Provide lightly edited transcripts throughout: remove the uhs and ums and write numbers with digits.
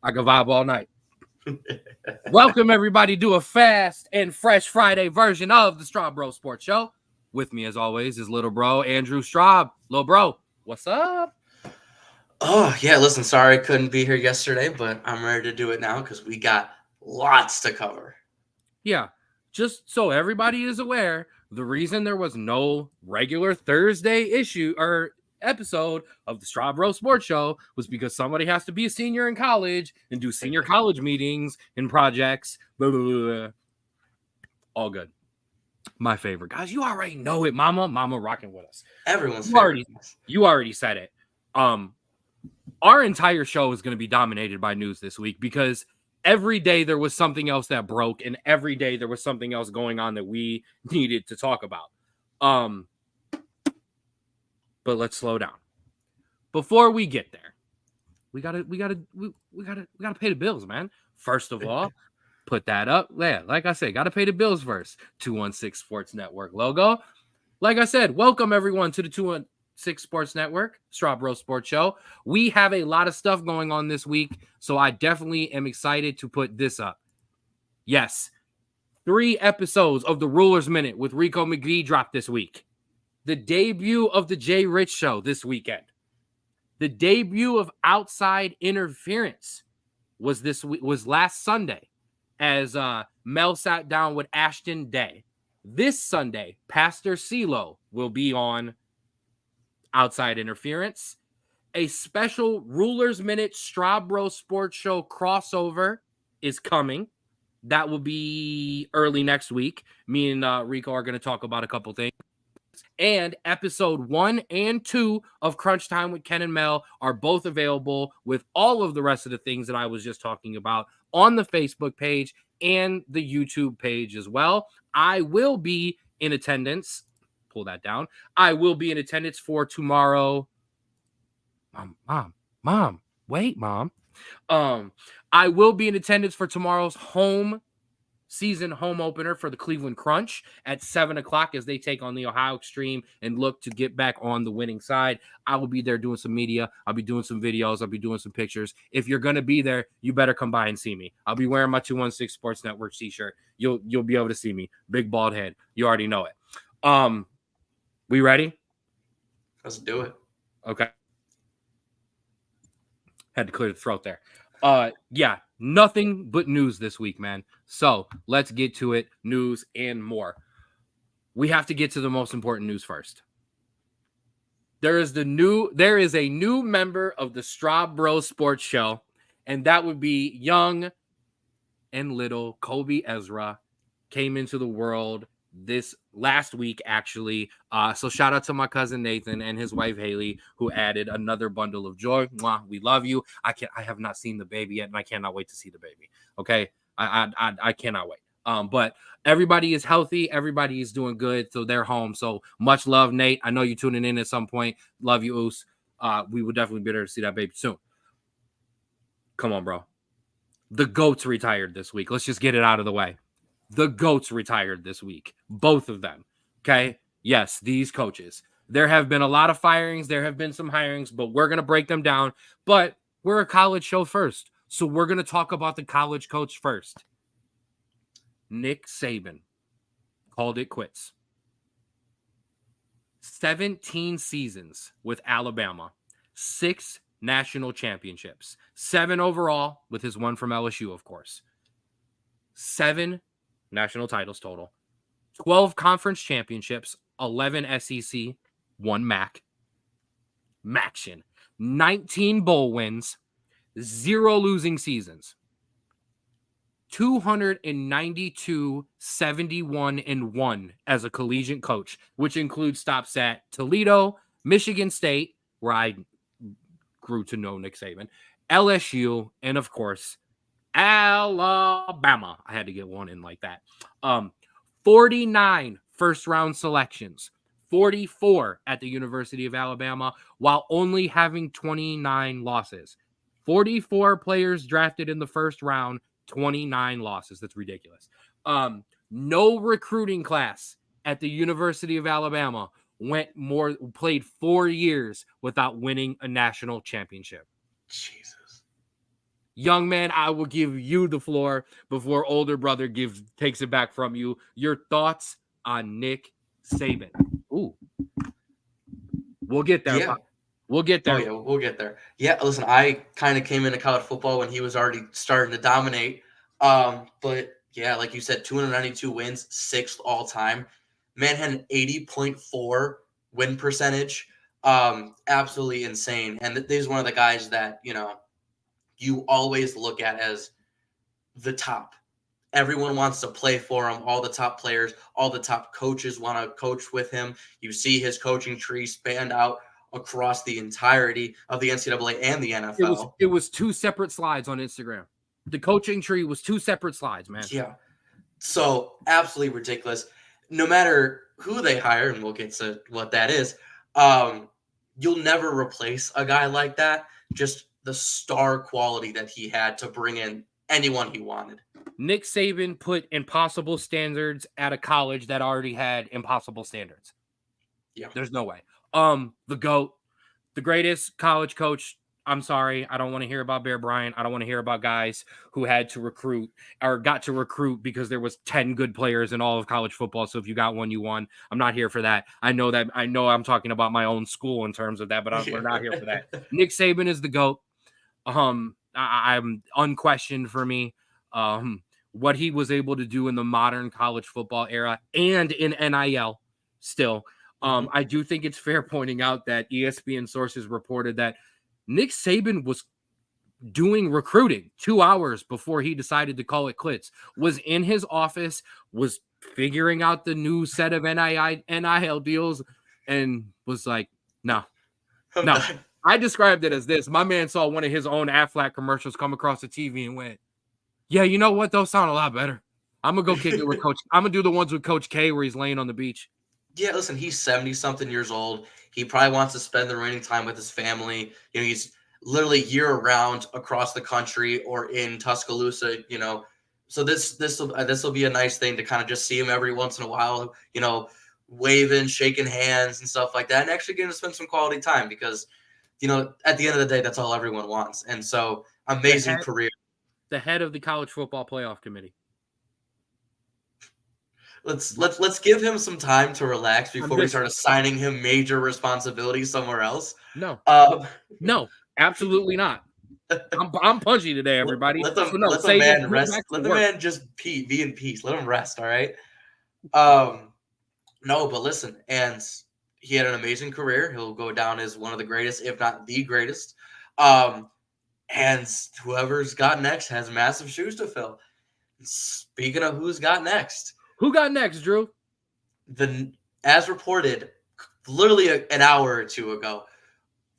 I can vibe all night. Welcome, everybody, to a fast and fresh Friday version of the Straub Sports Show. With me, as always, is little bro Andrew Straub. Little bro, what's up? Oh, yeah, listen, sorry I couldn't be here yesterday, but I'm ready to do it now because we got lots to cover. Yeah, just so everybody is aware, the reason there was no regular Thursday issue or episode of the Straub Sports Show was because somebody has to be a senior in college and do senior college meetings and projects. Blah, blah, blah, blah. All good. My favorite. Guys, you already know it, mama. Mama rocking with us. Everyone's favorite. You already said it. Our entire show is going to be dominated by news this week because every day there was something else that broke, and every day there was something else going on that we needed to talk about. But let's slow down. Before we get there, we gotta pay the bills, man. First of all, put that up. Yeah, like I said, gotta pay the bills first. 216 Sports Network logo. Like I said, welcome everyone to the 216 Sports Network, Straub Sports Show. We have a lot of stuff going on this week, so I definitely am excited to put this up. Yes, 3 episodes of the Ruler's Minute with Rico McGee dropped this week. The debut of the Jay Rich Show this weekend. The debut of Outside Interference was last Sunday, as Mel sat down with Ashton Day. This Sunday, Pastor CeeLo will be on Outside Interference. A special Ruler's Minute Straub Sports Show crossover is coming. That will be early next week. Me and Rico are going to talk about a couple things. And episode 1 and 2 of Crunch Time with Ken and Mel are both available with all of the rest of the things that I was just talking about on the Facebook page and the YouTube page as well. I will be in attendance. Pull that down. I will be in attendance for tomorrow. Mom. Wait, Mom. I will be in attendance for tomorrow's season home opener for the Cleveland Crunch at 7 o'clock as they take on the Ohio Extreme and look to get back on the winning side. I will be there doing some media. I'll be doing some videos. I'll be doing some pictures. If you're going to be there, you better come by and see me. I'll be wearing my 216 Sports Network t-shirt. You'll be able to see me. Big bald head. You already know it. We ready? Let's do it. Okay. Had to clear the throat there. Yeah, nothing but news this week, man. So let's get to it. News and more. We have to get to the most important news first. There is a new member of the Straub Sports Show, and that would be young and little Kobe Ezra. Came into the world this last week, actually. So shout out to my cousin Nathan and his wife Haley, who added another bundle of joy. Mwah, we love you. I have not seen the baby yet, and I cannot wait to see the baby. Okay, I cannot wait. But everybody is healthy. Everybody is doing good. So they're home. So much love, Nate. I know you're tuning in at some point. Love you, Oos. We will definitely be there to see that baby soon. Come on, bro. The GOATs retired this week. Let's just get it out of the way. The GOATs retired this week. Both of them. Okay? Yes, these coaches. There have been a lot of firings. There have been some hirings, but we're going to break them down. But we're a college show first. So we're going to talk about the college coach first. Nick Saban called it quits. 17 seasons with Alabama. 6 national championships. 7 overall with his one from LSU, of course. 7 national titles total, 12 conference championships, 11 SEC, 1 MAC, 19 bowl wins, 0 losing seasons, 292 71-1 as a collegiate coach, which includes stops at Toledo, Michigan State, where I grew to know Nick Saban, LSU, and of course Alabama. I had to get one in like that. 49 first-round selections, 44 at the University of Alabama, while only having 29 losses. 44 players drafted in the first round, 29 losses. That's ridiculous. No recruiting class at the University of Alabama played 4 years without winning a national championship. Jesus. Young man, I will give you the floor before older brother takes it back from you. Your thoughts on Nick Saban? Ooh, we'll get there. Yeah. Pop. We'll get Oh there. yeah, we'll get there. Yeah, listen, I kind of came into college football when he was already starting to dominate. But yeah, like you said, 292 wins, sixth all time. Man had an 80.4 win percentage. Absolutely insane. And he's one of the guys that, you always look at as the top. Everyone wants to play for him. All the top players, all the top coaches want to coach with him. You see his coaching tree span out across the entirety of the NCAA and the NFL. It was two separate slides on Instagram. The coaching tree was two separate slides, man. Yeah. So absolutely ridiculous. No matter who they hire, and we'll get to what that is, you'll never replace a guy like that. Just the star quality that he had to bring in anyone he wanted. Nick Saban put impossible standards at a college that already had impossible standards. Yeah. There's no way. The GOAT, the greatest college coach. I'm sorry. I don't want to hear about Bear Bryant. I don't want to hear about guys who had to recruit or got to recruit because there was 10 good players in all of college football. So if you got one, you won. I'm not here for that. I know I'm talking about my own school in terms of that, but we're not here for that. Nick Saban is the GOAT. I'm unquestioned for me. What he was able to do in the modern college football era and in NIL still. I do think it's fair pointing out that ESPN sources reported that Nick Saban was doing recruiting 2 hours before he decided to call it quits, was in his office, was figuring out the new set of NIL deals, and was like, no. I described it as this. My man saw one of his own Aflac commercials come across the TV and went, yeah, you know what? Those sound a lot better. I'm going to go kick it with Coach. I'm going to do the ones with Coach K where he's laying on the beach. Yeah, listen, he's 70-something years old. He probably wants to spend the remaining time with his family. He's literally year-round across the country or in Tuscaloosa, So this will be a nice thing to kind of just see him every once in a while, waving, shaking hands and stuff like that, and actually getting to spend some quality time because, at the end of the day, that's all everyone wants. And so, amazing career. The head of the college football playoff committee. Let's give him some time to relax before we start assigning him major responsibilities somewhere else. No, no, absolutely not. I'm punchy today, everybody. Let the man rest. Let the man just be in peace. Let him rest. All right. No, but listen, and he had an amazing career. He'll go down as one of the greatest, if not the greatest. And whoever's got next has massive shoes to fill. Speaking of who's got next. Who got next, Drew? As reported, literally an hour or two ago,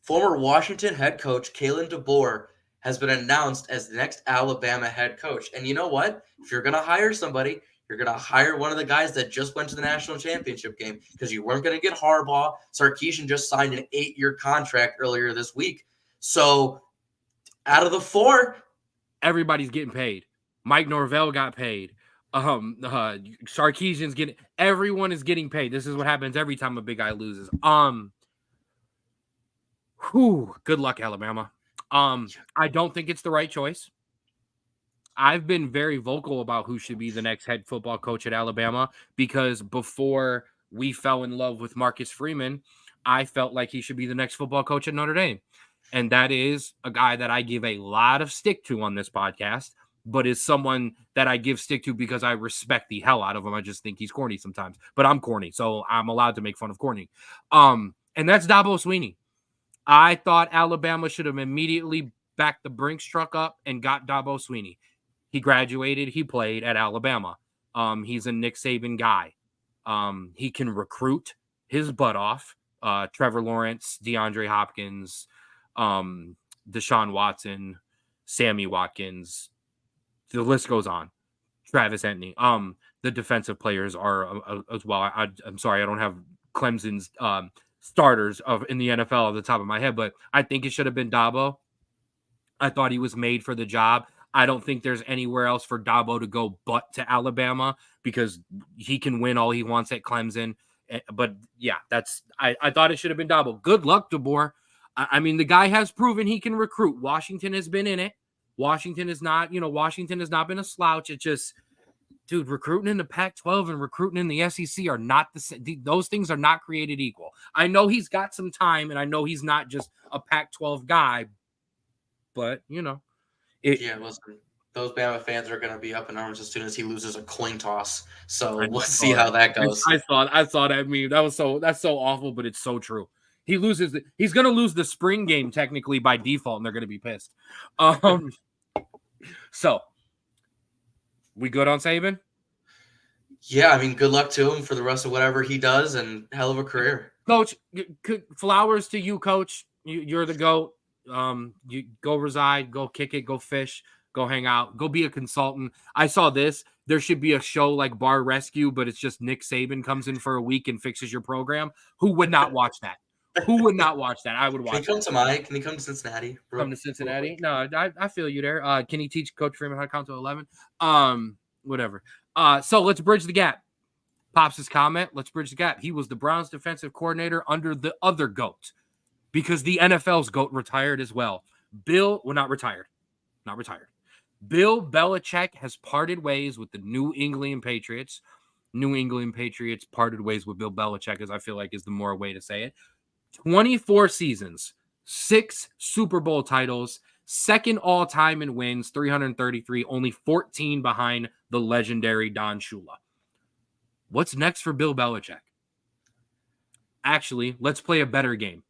former Washington head coach Kalen DeBoer has been announced as the next Alabama head coach. And you know what? If you're going to hire somebody, you're going to hire one of the guys that just went to the national championship game because you weren't going to get Harbaugh. Sarkisian just signed an 8-year contract earlier this week. So out of the 4, everybody's getting paid. Mike Norvell got paid. Sarkisian's getting. Everyone is getting paid. This is what happens every time a big guy loses. Good luck, Alabama. I don't think it's the right choice. I've been very vocal about who should be the next head football coach at Alabama because before we fell in love with Marcus Freeman, I felt like he should be the next football coach at Notre Dame. And that is a guy that I give a lot of stick to on this podcast, but is someone that I give stick to because I respect the hell out of him. I just think he's corny sometimes, but I'm corny, so I'm allowed to make fun of corny. And that's Dabo Swinney. I thought Alabama should have immediately backed the Brinks truck up and got Dabo Swinney. He graduated. He played at Alabama. He's a Nick Saban guy. He can recruit his butt off. Trevor Lawrence, DeAndre Hopkins, Deshaun Watson, Sammy Watkins. The list goes on. Travis Etienne. The defensive players are as well. I'm sorry, I don't have Clemson's starters in the NFL off the top of my head, but I think it should have been Dabo. I thought he was made for the job. I don't think there's anywhere else for Dabo to go but to Alabama because he can win all he wants at Clemson. But yeah, I thought it should have been Dabo. Good luck, DeBoer. I mean, the guy has proven he can recruit. Washington has been in it. Washington has not been a slouch. It just, dude, recruiting in the Pac-12 and recruiting in the SEC are not the same. Those things are not created equal. I know he's got some time, and I know he's not just a Pac-12 guy, but listen, those Bama fans are going to be up in arms as soon as he loses a coin toss. So we'll see how that goes. I saw that meme. That's so awful, but it's so true. He's going to lose the spring game technically by default, and they're going to be pissed. So we good on Saban? Yeah, I mean, good luck to him for the rest of whatever he does, and hell of a career. Coach, flowers to you, Coach. You're the GOAT. You go reside, go kick it, go fish, go hang out, go be a consultant. I saw this. There should be a show like Bar Rescue, but it's just Nick Saban comes in for a week and fixes your program. Who would not watch that? Who would not watch that? I would watch. Can he come to Cincinnati? Come to Cincinnati? No, I feel you there. Can he teach Coach Freeman how to count to 11? Whatever. So let's bridge the gap. Pops' comment, let's bridge the gap. He was the Browns defensive coordinator under the other GOAT because the NFL's GOAT retired as well. Not retired. Bill Belichick has parted ways with the New England Patriots. New England Patriots parted ways with Bill Belichick, as I feel like is the more way to say it. 24 seasons, 6 Super Bowl titles, second all-time in wins, 333, only 14 behind the legendary Don Shula. What's next for Bill Belichick? Actually, let's play a better game,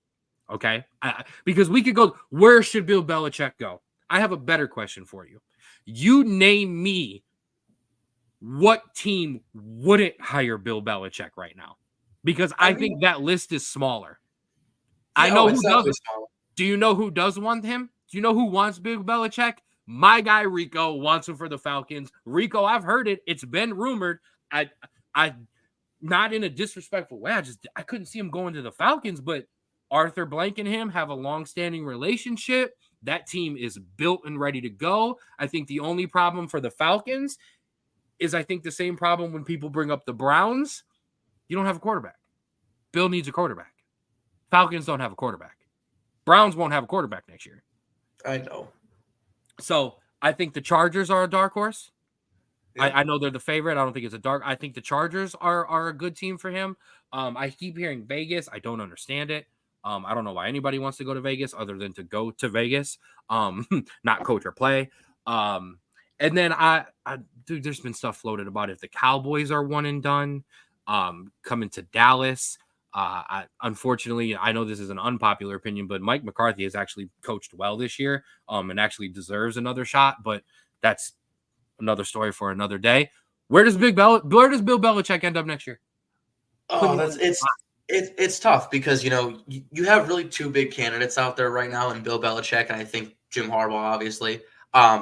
okay? Because we could go, where should Bill Belichick go? I have a better question for you. You name me what team wouldn't hire Bill Belichick right now, because I think that list is smaller. Yeah, I know who does. Do you know who does want him? Do you know who wants Bill Belichick? My guy Rico wants him for the Falcons. Rico, I've heard it. It's been rumored. I not in a disrespectful way. I couldn't see him going to the Falcons, but Arthur Blank and him have a long-standing relationship. That team is built and ready to go. I think the only problem for the Falcons is I think the same problem when people bring up the Browns. You don't have a quarterback. Bill needs a quarterback. Falcons don't have a quarterback. Browns won't have a quarterback next year. I know. So I think the Chargers are a dark horse. Yeah. I know they're the favorite. I don't think it's a dark. I think the Chargers are a good team for him. I keep hearing Vegas. I don't understand it. I don't know why anybody wants to go to Vegas other than to go to Vegas, not coach or play. And then dude, there's been stuff floated about if the Cowboys are one and done, coming to Dallas. Unfortunately, I know this is an unpopular opinion, but Mike McCarthy has actually coached well this year, and actually deserves another shot. But that's another story for another day. Where does Bill Belichick end up next year? Oh, it's tough because you have really 2 big candidates out there right now in Bill Belichick, and I think Jim Harbaugh, obviously,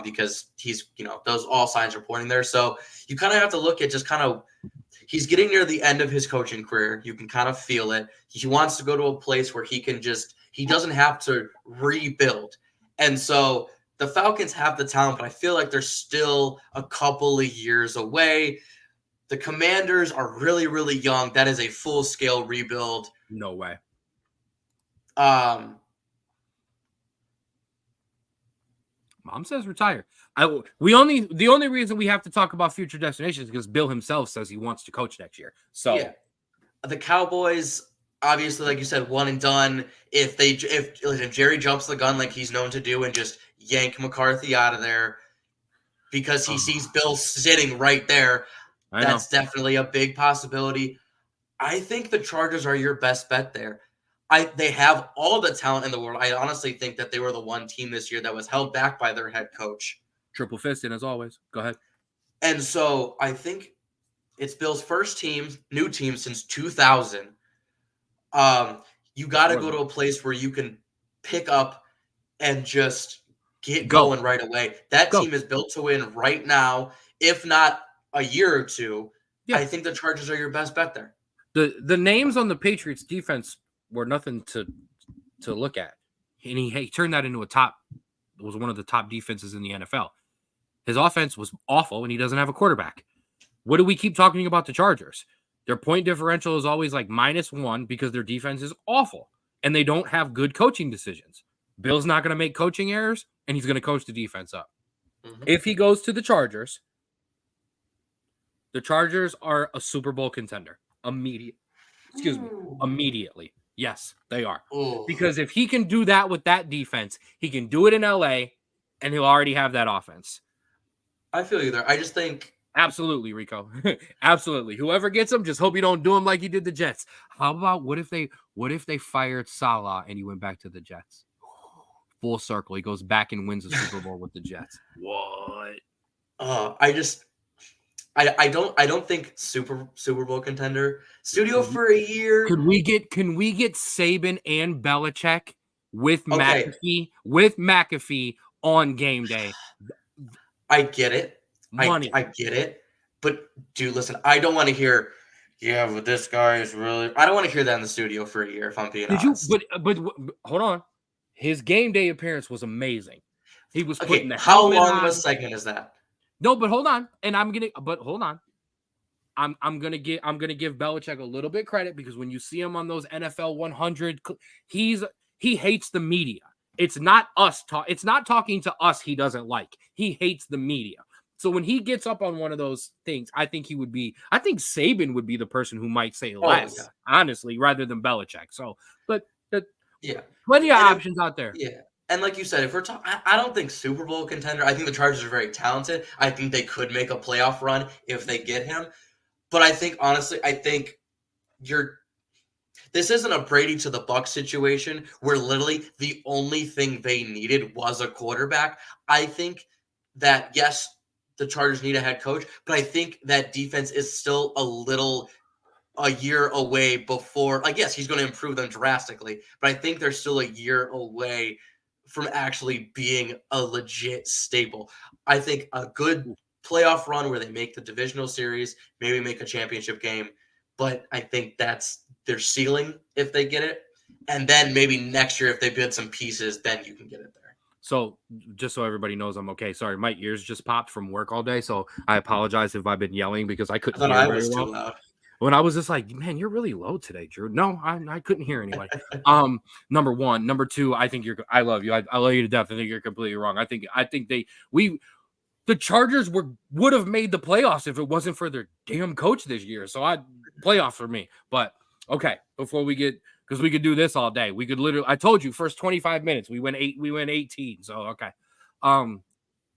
because he's those all signs are pointing there. So you kind of have to look at just kind of. He's getting near the end of his coaching career. You can kind of feel it. He wants to go to a place where he doesn't have to rebuild. And so the Falcons have the talent, but I feel like they're still a couple of years away. The Commanders are really, really young. That is a full-scale rebuild. No way. Mom says retire. The only reason we have to talk about future destinations is because Bill himself says he wants to coach next year. So yeah. The Cowboys, obviously, like you said, one and done. If Jerry jumps the gun like he's known to do and just yank McCarthy out of there because he sees Bill sitting right there, that's definitely a big possibility. I think the Chargers are your best bet there. They have all the talent in the world. I honestly think that they were the one team this year that was held back by their head coach. Triple fisting as always. Go ahead. And so I think it's Bill's first new team since 2000. You got to go to a place where you can pick up and just get going right away. That team is built to win right now, if not a year or two. Yeah. I think the Chargers are your best bet there. The names on the Patriots defense were nothing to look at. And he turned that into was one of the top defenses in the NFL. His offense was awful, and he doesn't have a quarterback. What do we keep talking about the Chargers? Their point differential is always like -1 because their defense is awful, and they don't have good coaching decisions. Bill's not going to make coaching errors, and he's going to coach the defense up. If he goes to the Chargers are a Super Bowl contender immediately. Yes, they are. Ooh. Because if he can do that with that defense, he can do it in LA, and he'll already have that offense. I feel you there. I just think absolutely, Rico. Absolutely. Whoever gets him, just hope you don't do him like you did the Jets. How about what if they fired Salah and he went back to the Jets? Full circle. He goes back and wins a Super Bowl with the Jets. What? I don't think Super Bowl contender studio for a year. Can we get Saban and Belichick with Okay. McAfee on game day? I get it. Money. I get it. But dude, listen, I don't want to hear, yeah, but this guy is really. I don't want to hear that in the studio for a year. If I'm being honest. But hold on, his game day appearance was amazing. He was putting the how helmet long on. of a segment is that? No, but hold on, and I'm gonna give Belichick a little bit credit because when you see him on those NFL 100, he hates the media. It's not us it's not talking to us he doesn't like. He hates the media. So when he gets up on one of those things, I think Saban would be the person who might say less, honestly, rather than Belichick. So, but plenty of options out there. Yeah. And like you said, if we're talking, I don't think Super Bowl contender. I think the Chargers are very talented. I think they could make a playoff run if they get him. But I think, honestly, this isn't a Brady to the Bucs situation where literally the only thing they needed was a quarterback. I think that, yes, the Chargers need a head coach, but I think that defense is still a year away before, like, yes, he's going to improve them drastically, but I think they're still a year away from actually being a legit staple. I think a good playoff run where they make the divisional series, maybe make a championship game, but I think that's their ceiling if they get it. And then maybe next year, if they build some pieces, then you can get it there. So just so everybody knows I'm okay. Sorry, my ears just popped from work all day, so I apologize if I've been yelling because I couldn't hear very well. Too loud. When I was just like, man, you're really low today, Drew. No, I couldn't hear anyway. Number one. Number two, I think I love you. I love you to death. I think you're completely wrong. I think the Chargers would have made the playoffs if it wasn't for their damn coach this year. So playoffs for me. But okay, before we get, because we could do this all day. We could literally, I told you, first 25 minutes, we went 18. So okay.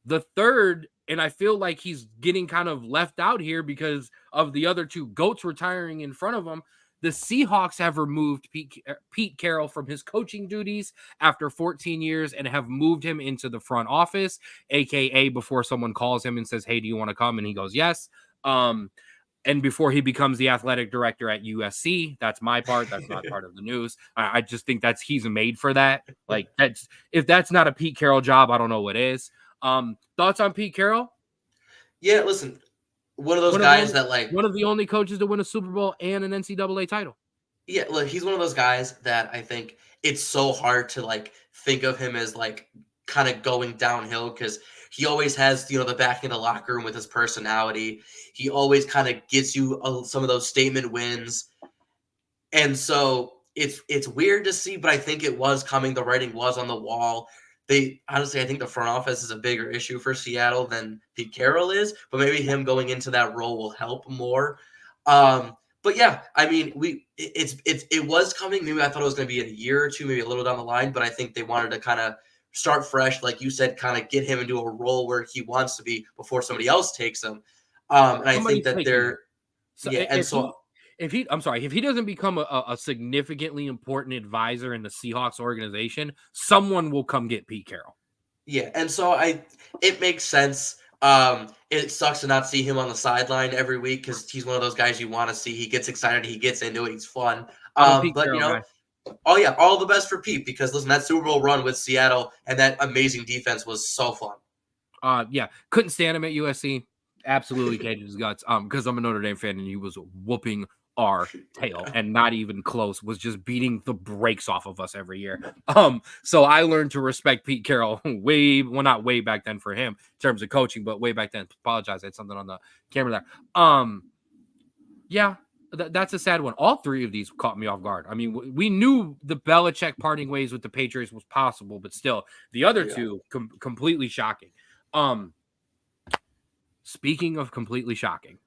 The third, and I feel like he's getting kind of left out here because of the other two GOATs retiring in front of him. The Seahawks have removed Pete Carroll from his coaching duties after 14 years and have moved him into the front office, aka before someone calls him and says, hey, do you want to come? And he goes, yes. And before he becomes the athletic director at USC. That's my part. That's not part of the news. I just think he's made for that. Like, if that's not a Pete Carroll job, I don't know what is. Thoughts on Pete Carroll? Yeah, listen, one of those guys that, like, one of the only coaches to win a Super Bowl and an NCAA title. Yeah, look, he's one of those guys that I think it's so hard to, like, think of him as, like, kind of going downhill because he always has, the back in the locker room with his personality. He always kind of gets you some of those statement wins. And so it's weird to see, but I think it was coming. The writing was on the wall. Honestly, I think the front office is a bigger issue for Seattle than Pete Carroll is, but maybe him going into that role will help more. But yeah, I mean, it was coming. Maybe I thought it was going to be in a year or two, maybe a little down the line, but I think they wanted to kind of start fresh, like you said, kind of get him into a role where he wants to be before somebody else takes him. And I think that they're if he doesn't become a significantly important advisor in the Seahawks organization, someone will come get Pete Carroll. Yeah, and so it makes sense. It sucks to not see him on the sideline every week because he's one of those guys you want to see. He gets excited, he gets into it, he's fun. But Carroll, all the best for Pete because listen, that Super Bowl run with Seattle and that amazing defense was so fun. Yeah, couldn't stand him at USC. Absolutely hated his guts. Because I'm a Notre Dame fan and he was whooping our tail and not even close, was just beating the brakes off of us every year. So I learned to respect Pete Carroll not way back then for him in terms of coaching, but way back then. Apologize, I had something on the camera there. Yeah, that's a sad one. All three of these caught me off guard. I mean, we knew the Belichick parting ways with the Patriots was possible, but still, the other two completely shocking. Speaking of completely shocking,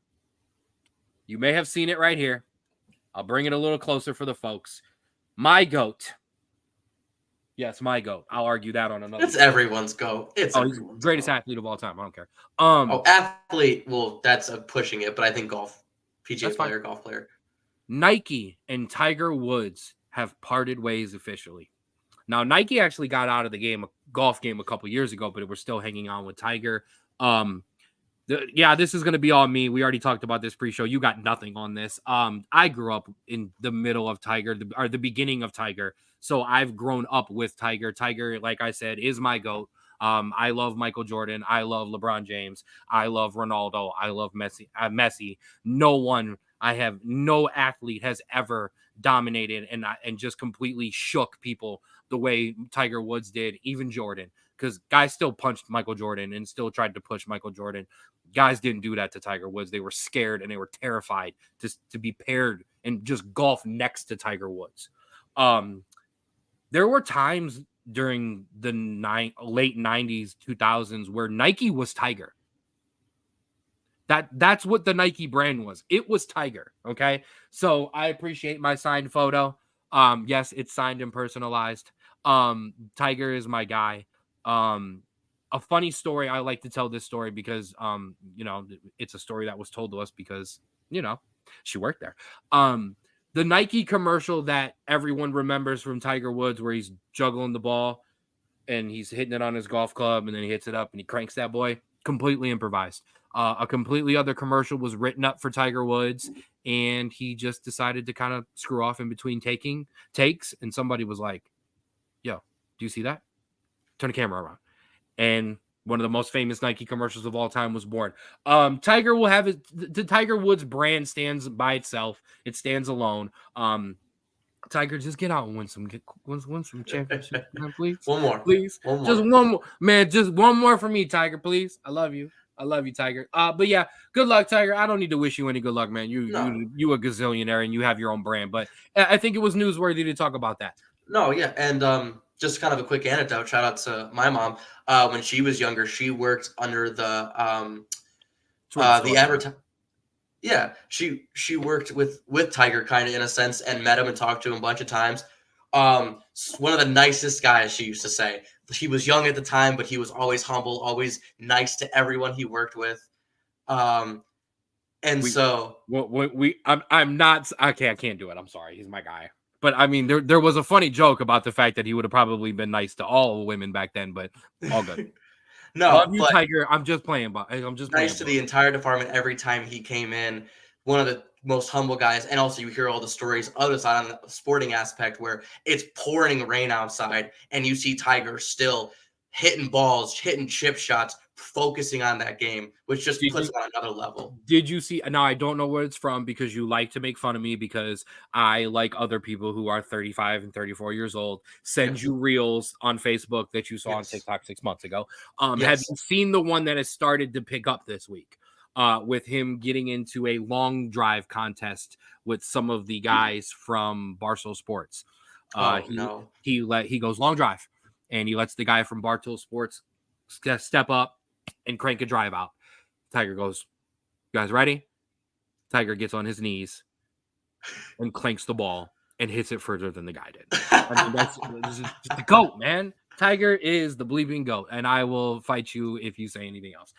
you may have seen it right here. I'll bring it a little closer for the folks. My GOAT. Yes, my GOAT. I'll argue that on another. It's everyone's GOAT. It's Oh, he's the everyone's greatest GOAT. athlete of all time. I don't care. Oh, athlete. Well, that's pushing it, but I think golf. PGA That's fine. player, golf player. Nike and Tiger Woods have parted ways officially. Now, Nike actually got out of the golf game a couple years ago, but we're still hanging on with Tiger. This is going to be all me. We already talked about this pre-show. You got nothing on this. I grew up in the middle of Tiger, or the beginning of Tiger. So I've grown up with Tiger. Tiger, like I said, is my GOAT. I love Michael Jordan. I love LeBron James. I love Ronaldo. I love Messi. No athlete has ever dominated and just completely shook people the way Tiger Woods did, even Jordan, because guys still punched Michael Jordan and still tried to push Michael Jordan. Guys didn't do that to Tiger Woods. They were scared and they were terrified to be paired and just golf next to Tiger Woods. There were times during the late 90s, 2000s where Nike was Tiger. That's what the Nike brand was. It was Tiger. Okay. So I appreciate my signed photo. Yes, it's signed and personalized. Tiger is my guy. A funny story. I like to tell this story because, it's a story that was told to us because, she worked there. The Nike commercial that everyone remembers from Tiger Woods where he's juggling the ball and he's hitting it on his golf club and then he hits it up and he cranks that boy, completely improvised. A completely other commercial was written up for Tiger Woods, and he just decided to kind of screw off in between takes. And somebody was like, yo, do you see that? Turn the camera around. And one of the most famous Nike commercials of all time was born. Tiger will have it. The Tiger Woods brand stands by itself. It stands alone. Tiger, just get out and win some championships, man, please. One more. Please. One more. Just one more. Man, just one more for me, Tiger, please. I love you. I love you, Tiger. But yeah, good luck, Tiger. I don't need to wish you any good luck, man. You a gazillionaire and you have your own brand. But I think it was newsworthy to talk about that. No, yeah. And just kind of a quick anecdote, shout out to my mom. When she was younger, she worked under the advertising. Yeah, she worked with Tiger kind of in a sense and met him and talked to him a bunch of times. One of the nicest guys, she used to say. He was young at the time, but he was always humble, always nice to everyone he worked with. I'm not okay. I can't do it. I'm sorry. He's my guy. But I mean, there was a funny joke about the fact that he would have probably been nice to all women back then, but all good. No, love you, Tiger. I'm just playing. Nice to the entire department every time he came in. One of the most humble guys, and also you hear all the stories other side on the sporting aspect where it's pouring rain outside, and you see Tiger still hitting balls, hitting chip shots, focusing on that game, which just puts it on another level. Did you see? Now I don't know where it's from because you like to make fun of me because I, like other people who are 35 and 34 years old, send you reels on Facebook that you saw on TikTok 6 months ago. Have you seen the one that has started to pick up this week? With him getting into a long drive contest with some of the guys from Barstool Sports. He goes long drive, and he lets the guy from Barstool Sports step up and crank a drive out. Tiger goes, "You guys ready?" Tiger gets on his knees and clanks the ball and hits it further than the guy did. I mean, this is just the GOAT, man. Tiger is the bleeping GOAT, and I will fight you if you say anything else.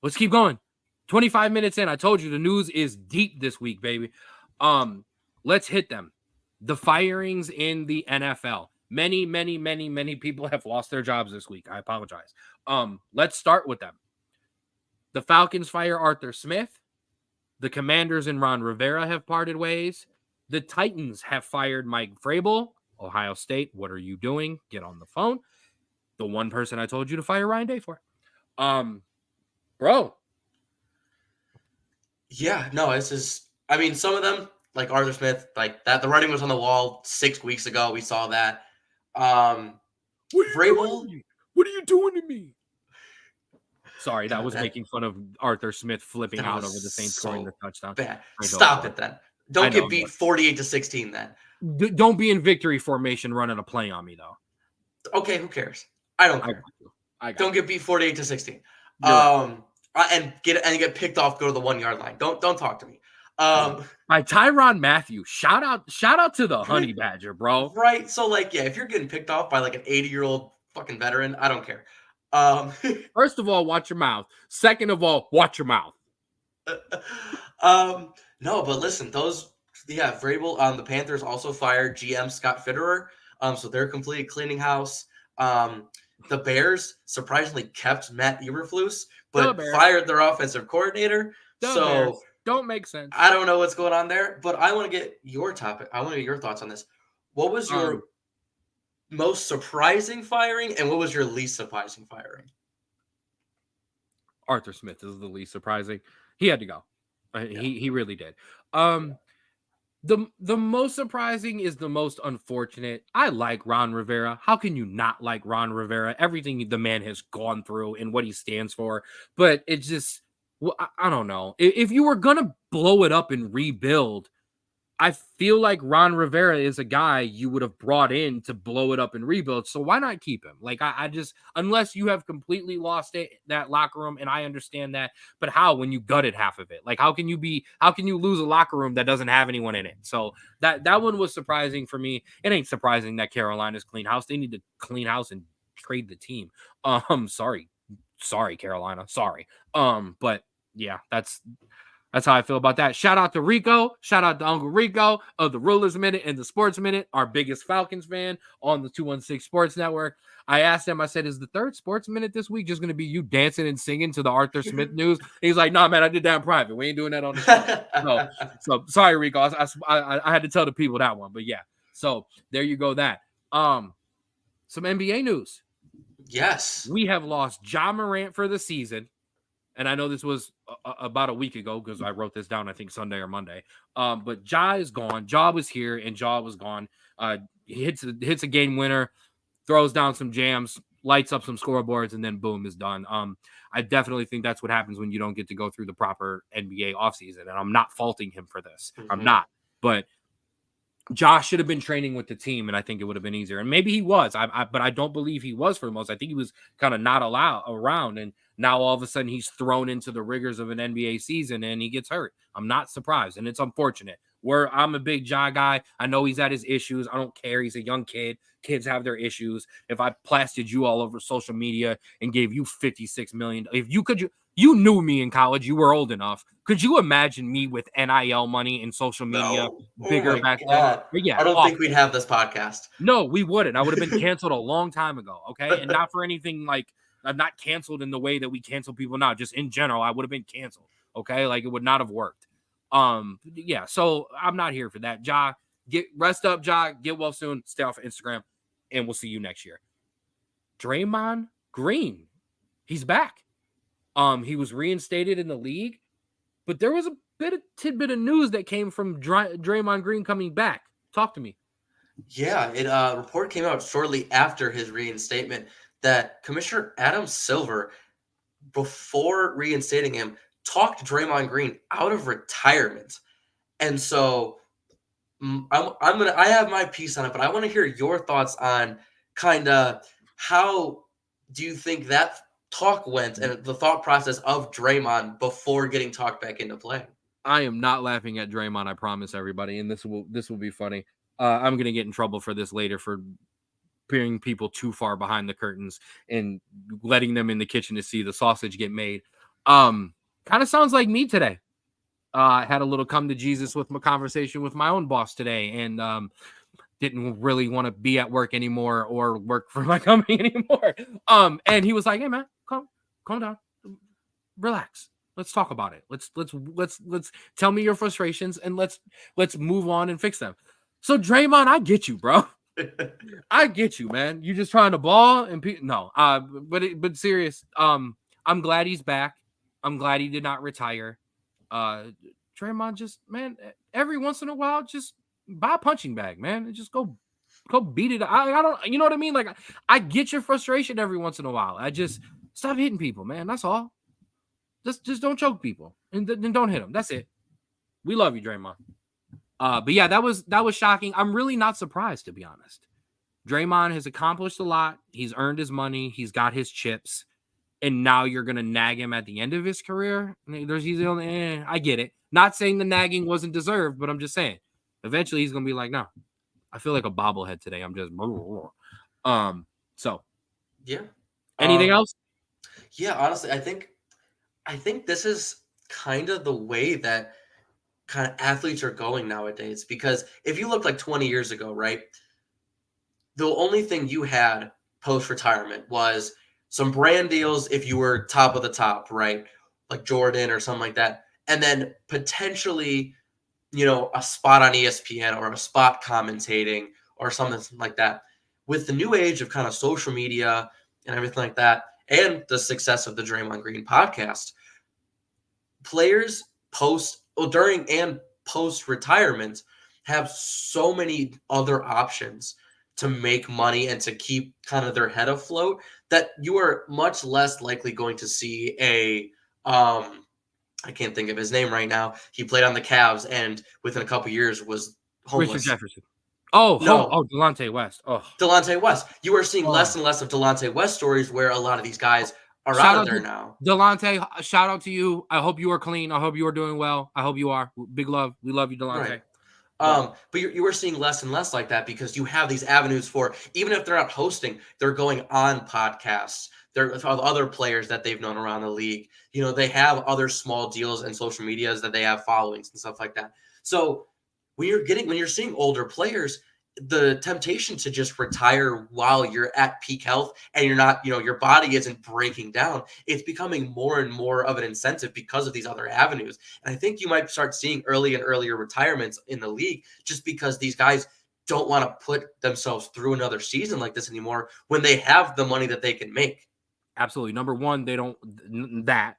Let's keep going. 25 minutes in. I told you the news is deep this week, baby. Let's hit them. The firings in the NFL. Many, many, many, many people have lost their jobs this week. I apologize. Let's start with them. The Falcons fire Arthur Smith. The Commanders and Ron Rivera have parted ways. The Titans have fired Mike Vrabel. Ohio State, what are you doing? Get on the phone. The one person I told you to fire Ryan Day for. Bro. Yeah, no, this is, I mean, some of them, like Arthur Smith, like that, the writing was on the wall 6 weeks ago. We saw that. Vrabel. What are you doing to me? Sorry, that was making fun of Arthur Smith flipping out over the Saints scoring the touchdown. Bad. Stop it then. Don't get beat 48-16 then. Don't be in victory formation running a play on me, though. Okay, who cares? I don't care. I don't get beat 48-16. You're right. And get picked off, go to the 1 yard line. Don't talk to me. By Tyrann Mathieu. Shout out to the Honey Badger, bro. Right. So like, yeah, if you're getting picked off by like an 80-year-old fucking veteran, I don't care. First of all, watch your mouth. Second of all, watch your mouth. No, but listen, Vrabel, the Panthers also fired GM Scott Fitterer. So they're completely cleaning house. The Bears surprisingly kept Matt Eberflus, but fired their offensive coordinator. Bears don't make sense. I don't know what's going on there, but I want to get your topic. I want to get your thoughts on this. What was your most surprising firing, and what was your least surprising firing? Arthur Smith is the least surprising. He had to go. He really did. The most surprising is the most unfortunate. I like Ron Rivera. How can you not like Ron Rivera? Everything the man has gone through and what he stands for. But it's just, well, I don't know. If you were going to blow it up and rebuild, I feel like Ron Rivera is a guy you would have brought in to blow it up and rebuild. So why not keep him? Like, I just, unless you have completely lost that locker room, and I understand that, but how when you gutted half of it? Like, how can you lose a locker room that doesn't have anyone in it? So that one was surprising for me. It ain't surprising that Carolina's clean house. They need to clean house and trade the team. Sorry, Carolina. Sorry. But yeah, that's how I feel about that. Shout out to Rico. Shout out to Uncle Rico of the Rulers Minute and the Sports Minute, our biggest Falcons fan on the 216 Sports Network. I asked him, I said, is the third Sports Minute this week just going to be you dancing and singing to the Arthur Smith news? He's like, nah, man, I did that in private. We ain't doing that on the show. So sorry, Rico. I had to tell the people that one. But yeah, so there you go that. Some NBA news. Yes. We have lost Ja Morant for the season. And I know this was about a week ago because I wrote this down, I think Sunday or Monday. But Ja is gone. Ja was here and Ja was gone. He hits a game winner, throws down some jams, lights up some scoreboards, and then boom, is done. I definitely think that's what happens when you don't get to go through the proper NBA offseason. And I'm not faulting him for this. Mm-hmm. I'm not. But Josh should have been training with the team, and I think it would have been easier. And maybe he was, but I don't believe he was for the most. I think he was kind of not around, and now all of a sudden he's thrown into the rigors of an NBA season, and he gets hurt. I'm not surprised, and it's unfortunate. I'm a big Ja guy. I know he's had his issues. I don't care. He's a young kid. Kids have their issues. If I plastered you all over social media and gave you $56 million, you knew me in college. You were old enough. Could you imagine me with NIL money and social media bigger back then? Yeah, I don't think we'd have this podcast. No, we wouldn't. I would have been canceled a long time ago. Okay, and not for anything like I'm not canceled in the way that we cancel people now. Just in general, I would have been canceled. Okay, like it would not have worked. Yeah. So I'm not here for that. Ja, rest up. Ja, get well soon. Stay off Instagram, and we'll see you next year. Draymond Green, he's back. He was reinstated in the league, but there was a tidbit of news that came from Draymond Green coming back. Talk to me. Yeah, a report came out shortly after his reinstatement that Commissioner Adam Silver, before reinstating him, talked Draymond Green out of retirement. And so I have my piece on it, but I want to hear your thoughts on kind of how do you think that talk went and the thought process of Draymond before getting talked back into play. I am not laughing at Draymond, I promise everybody, and this will be funny. I'm going to get in trouble for this later for peering people too far behind the curtains and letting them in the kitchen to see the sausage get made. Kind of sounds like me today. I had a little come to Jesus with my conversation with my own boss today, and didn't really want to be at work anymore or work for my company anymore. And he was like, "Hey man, calm down, relax. Let's talk about it. Let's tell me your frustrations and let's move on and fix them." So Draymond, I get you, bro. I get you, man. You just trying to ball and but serious. I'm glad he's back. I'm glad he did not retire. Draymond, just man, every once in a while, just buy a punching bag, man, and just go beat it. I don't, you know what I mean? Like I get your frustration every once in a while. I just stop hitting people, man. That's all. Just don't choke people and then don't hit them. That's it. We love you, Draymond. But yeah, that was shocking. I'm really not surprised, to be honest. Draymond has accomplished a lot. He's earned his money. He's got his chips. and now you're gonna nag him at the end of his career. There's easily, I get it. Not saying the nagging wasn't deserved, but I'm just saying, eventually he's gonna be like, no, I feel like a bobblehead today. I'm just, so Yeah. anything else? Yeah, honestly, I think this is kind of the way that kind of athletes are going nowadays. Because if you look like 20 years ago, right, the only thing you had post retirement was some brand deals if you were top of the top, right? Like Jordan or something like that. And then potentially, a spot on ESPN or a spot commentating or something like that. With the new age of kind of social media and everything like that, and the success of the Draymond Green podcast, players during and post retirement have so many other options to make money and to keep kind of their head afloat that you are much less likely going to see a I can't think of his name right now. He played on the Cavs and within a couple years was Richard homeless. Jefferson. No, Delonte West. Delonte West. You are seeing less Oh. and less of Delonte West stories where a lot of these guys are Shout out of out there to now. Delonte. Shout out to you. I hope you are clean. I hope you are doing well. I hope you are. Big love. We love you, Delonte. Right. But But you are seeing less and less like that because you have these avenues for, even if they're not hosting, they're going on podcasts. They're of other players that they've known around the league. They have other small deals and social medias that they have followings and stuff like that. So when you're seeing older players, the temptation to just retire while you're at peak health and you're not, your body isn't breaking down, it's becoming more and more of an incentive because of these other avenues. And I think you might start seeing early and earlier retirements in the league just because these guys don't want to put themselves through another season like this anymore when they have the money that they can make. absolutely. Number one, they don't that.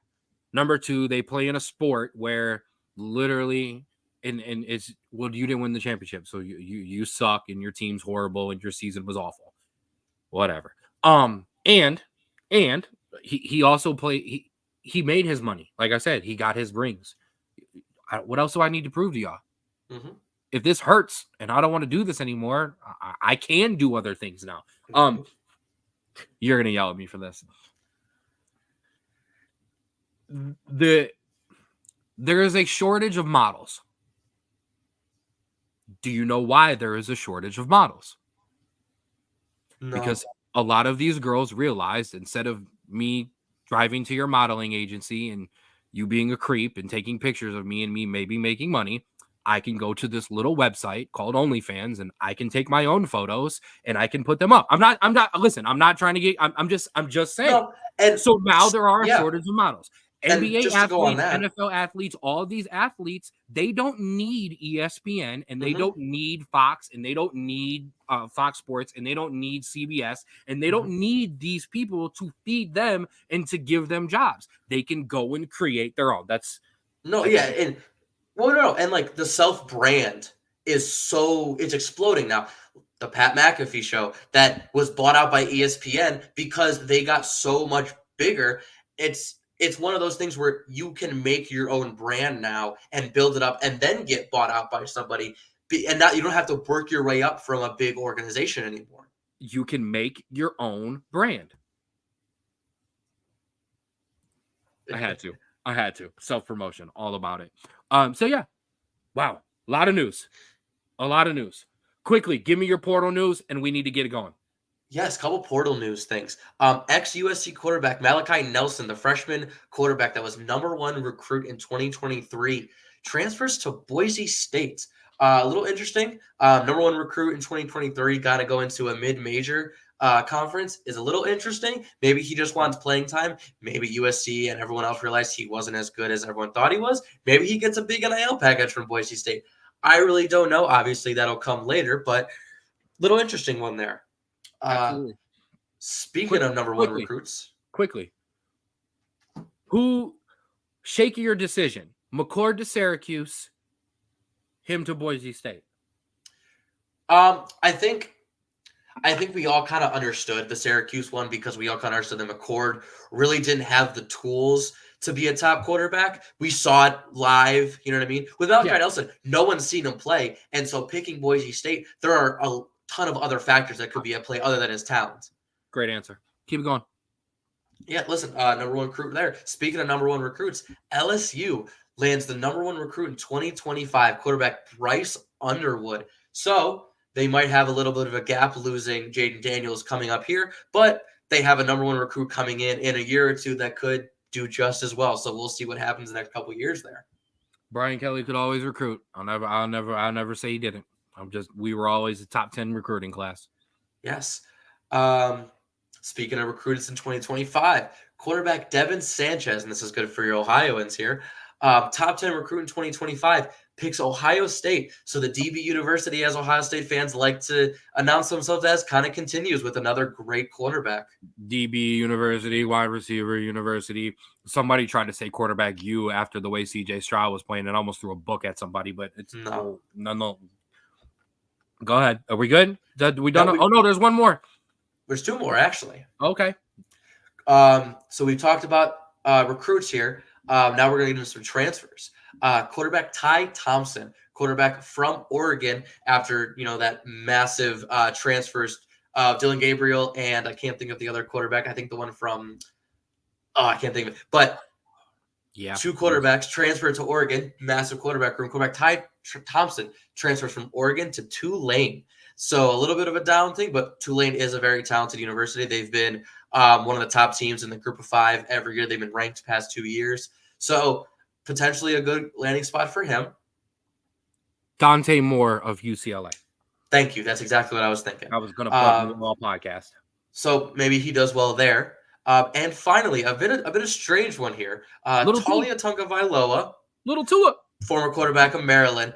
Number two, they play in a sport where literally and it's you didn't win the championship, so you suck and your team's horrible and your season was awful. Whatever. And he also played he made his money. Like I said, he got his rings. What else do I need to prove to y'all? Mm-hmm. If this hurts and I don't want to do this anymore, I can do other things now. You're gonna yell at me for this. There is a shortage of models. Do you know why there is a shortage of models? No. Because a lot of these girls realized instead of me driving to your modeling agency and you being a creep and taking pictures of me and me maybe making money, I can go to this little website called OnlyFans and I can take my own photos and I can put them up. I'm not trying to get, I'm just saying. No, and so now there are a yeah. shortage of models. And NBA just to go on athletes, that, NFL athletes, all these athletes, they don't need ESPN and they Mhm. don't need Fox and they don't need Fox Sports and they don't need CBS and they don't need these people to feed them and to give them jobs. They can go and create their own. That's and no, and like the self brand it's exploding now. The Pat McAfee show that was bought out by ESPN because they got so much bigger. It's one of those things where you can make your own brand now and build it up and then get bought out by somebody. And now you don't have to work your way up from a big organization anymore. You can make your own brand. I had to. Self-promotion, all about it. So yeah. Wow. A lot of news. Quickly, give me your portal news and we need to get it going. Yes, couple portal news things. Ex-USC quarterback Malachi Nelson, the freshman quarterback that was #1 recruit in 2023, transfers to Boise State. A little interesting. #1 recruit in 2023, got to go into a mid-major conference is a little interesting. Maybe he just wants playing time. Maybe USC and everyone else realized he wasn't as good as everyone thought he was. Maybe he gets a big NIL package from Boise State. I really don't know. Obviously, that'll come later, but little interesting one there. Absolutely. Speaking of #1 recruits. Quickly. Who shake your decision? McCord to Syracuse, him to Boise State. I think we all kind of understood the Syracuse one because we all kind of understood that McCord really didn't have the tools to be a top quarterback. We saw it live, you know what I mean? With Malachi Nelson, no one's seen him play. And so picking Boise State, there are a ton of other factors that could be at play other than his talent. Great answer. Keep it going. Yeah, listen, number one recruit there. Speaking of number one recruits, LSU lands the number one recruit in 2025, quarterback Bryce Underwood. So they might have a little bit of a gap losing Jaden Daniels coming up here, but they have a number one recruit coming in a year or two that could do just as well. So we'll see what happens the next couple of years there. Brian Kelly could always recruit. I'll never say he didn't. We were always a top 10 recruiting class. Yes. Speaking of recruits in 2025, quarterback Devin Sanchez, and this is good for your Ohioans here, top 10 recruit in 2025, picks Ohio State. So the DB University, as Ohio State fans like to announce themselves as, kind of continues with another great quarterback. DB University, wide receiver University. Somebody tried to say quarterback U after the way CJ Straub was playing and almost threw a book at somebody, but it's no. Go ahead. Are we good? We done? Oh no, there's one more. There's two more actually. Okay. So we talked about recruits here. Now we're going to get into some transfers. Quarterback Ty Thompson, quarterback from Oregon, after that massive transfers of Dylan Gabriel, and I can't think of the other quarterback. I think the one from I can't think of it. But yeah, two quarterbacks transferred to Oregon, massive quarterback room. Quarterback Ty Thompson transfers from Oregon to Tulane. So a little bit of a down thing, but Tulane is a very talented university. They've been one of the top teams in the group of 5 every year. They've been ranked the past 2 years. So potentially a good landing spot for him. Dante Moore of UCLA. Thank you. That's exactly what I was thinking. I was going to plug the Wall podcast. So maybe he does well there. And finally, a bit of strange one here. Talia Tagovailoa, Little Tua, former quarterback of Maryland,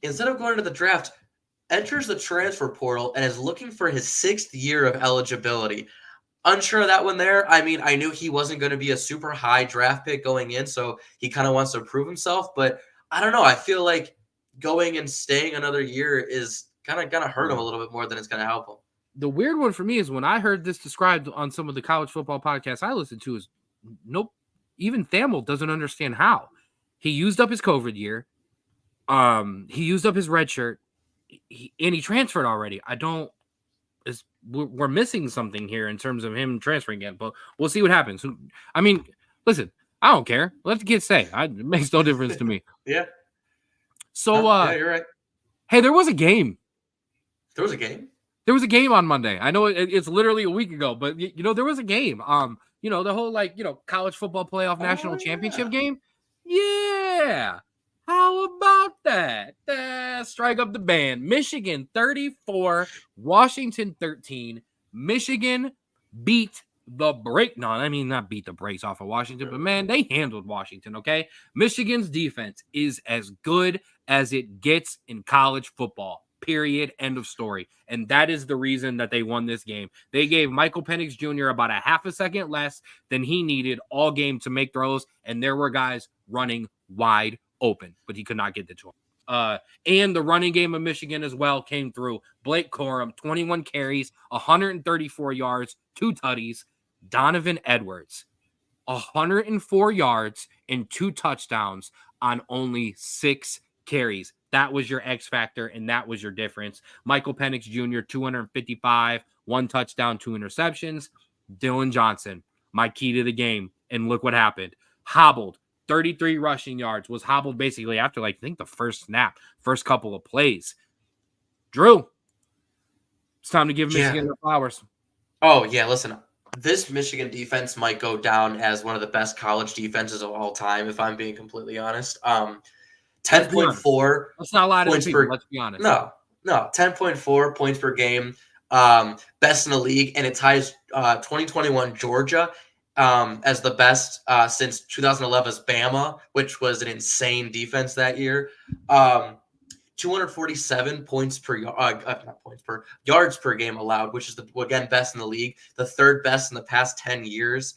instead of going to the draft, enters the transfer portal and is looking for his 6th year of eligibility. Unsure of that one there. I mean, I knew he wasn't going to be a super high draft pick going in, so he kind of wants to prove himself. But I don't know. I feel like going and staying another year is kind of going to hurt him a little bit more than it's going to help him. The weird one for me is when I heard this described on some of the college football podcasts I listened to is, nope, even Thamel doesn't understand how. He used up his COVID year. He used up his red shirt. And he transferred already. We're missing something here in terms of him transferring again, but we'll see what happens. I mean, listen, I don't care. Let the kids say. It makes no difference to me. Yeah. So, yeah, you're right. Hey, there was a game. There was a game? There was a game on Monday. I know it's literally a week ago, but there was a game. The whole college football playoff national championship game. Yeah. How about that? Strike up the band. Michigan 34, Washington 13. Michigan beat the break. No, I mean not beat the brakes off of Washington, but man, they handled Washington, okay? Michigan's defense is as good as it gets in college football. Period. End of story. And that is the reason that they won this game. They gave Michael Penix Jr. about a half a second less than he needed all game to make throws, and there were guys running wide open, but he could not get it to him. And the running game of Michigan as well came through. Blake Corum, 21 carries, 134 yards, 2 tutties. Donovan Edwards, 104 yards and 2 touchdowns on only 6 carries. That was your X factor, and that was your difference. Michael Penix Jr., 255, 1 touchdown, 2 interceptions. Dylan Johnson, my key to the game, and look what happened. Hobbled, 33 rushing yards, was hobbled basically after, I think, the first snap, first couple of plays. Drew, it's time to give Michigan their flowers. Oh, yeah, listen. This Michigan defense might go down as one of the best college defenses of all time, if I'm being completely honest. 10.4 Let's not lie to points the people. per. Let's be honest. No, 10.4 points per game, best in the league, and it ties 2021 Georgia as the best since 2011's Bama, which was an insane defense that year. 247 points per yards per game allowed, which is again best in the league, the 3rd best in the past 10 years.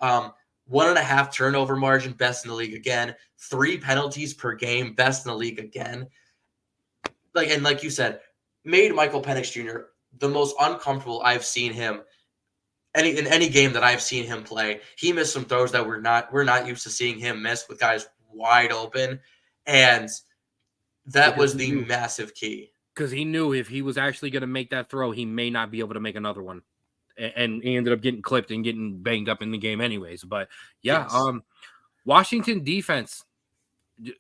1.5 turnover margin, best in the league again. 3 penalties per game, best in the league again. Like you said, made Michael Penix Jr. the most uncomfortable I've seen him in any game that I've seen him play. He missed some throws that we're not used to seeing him miss, with guys wide open, and that was the massive key. Because he knew if he was actually going to make that throw, he may not be able to make another one. and he ended up getting clipped and getting banged up in the game anyways. But yeah, Yes. Washington defense. It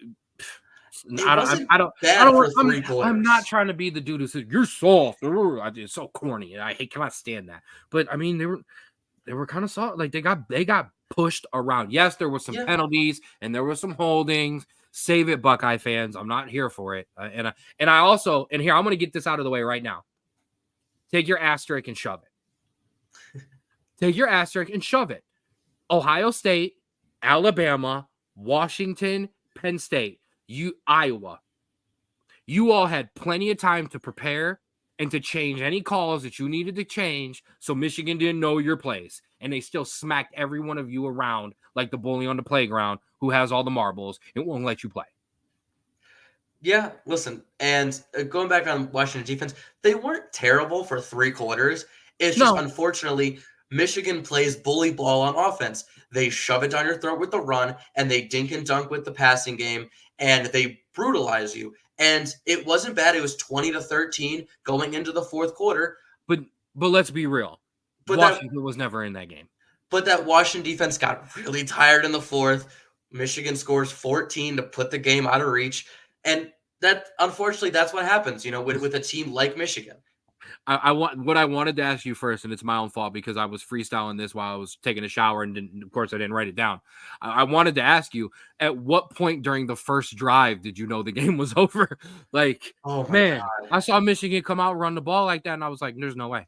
wasn't bad I don't for want, 3 I'm not quarters. trying to be the dude who says you're soft. It's so corny, and I cannot stand that. But I mean, they were kind of soft. Like they got pushed around. Yes, there were some Yeah. penalties and there were some holdings. Save it, Buckeye fans. I'm not here for it. And I also, and here I'm going to get this out of the way right now. Take your asterisk and shove it. Take your asterisk and shove it. Ohio State, Alabama, Washington, Penn State, Iowa. You all had plenty of time to prepare and to change any calls that you needed to change, so Michigan didn't know your place. And they still smacked every one of you around like the bully on the playground who has all the marbles and won't let you play. Yeah, listen, and going back on Washington defense, they weren't terrible for 3 quarters. It's just No, unfortunately Michigan plays bully ball on offense. They shove it down your throat with the run, and they dink and dunk with the passing game, and they brutalize you. And it wasn't bad. It was 20-13 going into the 4th quarter. but let's be real. But that Washington was never in that game. but that Washington defense got really tired in the 4th. Michigan scores 14 to put the game out of reach. And that unfortunately that's what happens, with a team like Michigan. I want what I wanted to ask you first, and it's my own fault because I was freestyling this while I was taking a shower, and of course I didn't write it down. I wanted to ask you, at what point during the first drive did you know the game was over? Like, Oh my man, God. I saw Michigan come out and run the ball like that, and I was like, "There's no way,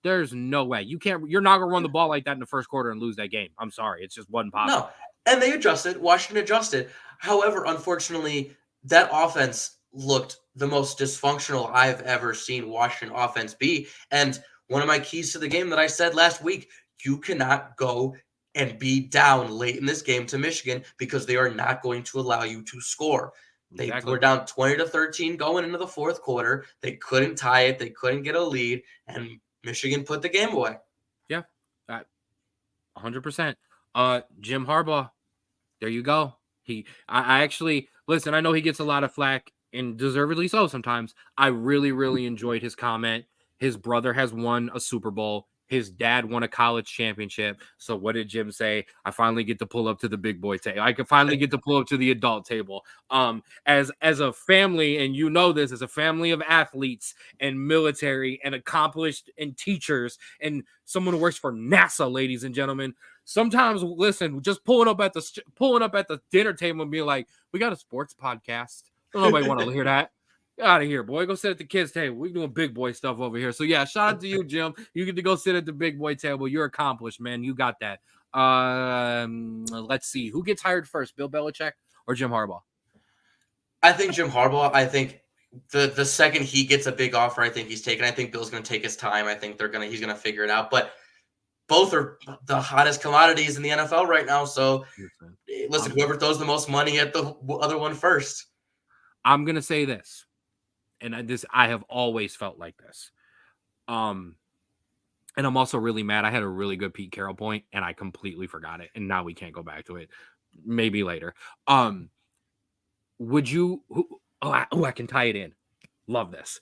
there's no way you're not gonna run the ball like that in the first quarter and lose that game." I'm sorry, it's just wasn't possible. No. And they adjusted. Washington adjusted. However, unfortunately, that offense looked the most dysfunctional I've ever seen Washington offense be. And one of my keys to the game that I said last week, you cannot go and be down late in this game to Michigan because they are not going to allow you to score. They Exactly. were down 20-13 going into the 4th quarter. They couldn't tie it. They couldn't get a lead, and Michigan put the game away. Yeah, 100%. Jim Harbaugh, there you go. I actually listen. I know he gets a lot of flack, and deservedly so sometimes. I really, really enjoyed his comment. His brother has won a Super Bowl. His dad won a college championship. So what did Jim say? I finally get to pull up to the big boy table. I can finally get to pull up to the adult table. As a family, and you know this, as a family of athletes and military and accomplished and teachers and someone who works for NASA, ladies and gentlemen. Sometimes, listen, just pulling up at the dinner table and being like, "We got a sports podcast." Don't nobody want to hear that. Get out of here, boy. Go sit at the kids' table. We're doing big boy stuff over here. So yeah, shout out to you, Jim. You get to go sit at the big boy table. You're accomplished, man. You got that. Let's see. Who gets hired first, Bill Belichick or Jim Harbaugh? I think Jim Harbaugh. I think the second he gets a big offer, I think he's taken. I think Bill's going to take his time. I think he's going to figure it out. But both are the hottest commodities in the NFL right now. So listen, whoever throws the most money at the other one first. I'm gonna say this, and I have always felt like this. And I'm also really mad. I had a really good Pete Carroll point, and I completely forgot it, and now we can't go back to it. Maybe later. Would you? I can tie it in. Love this.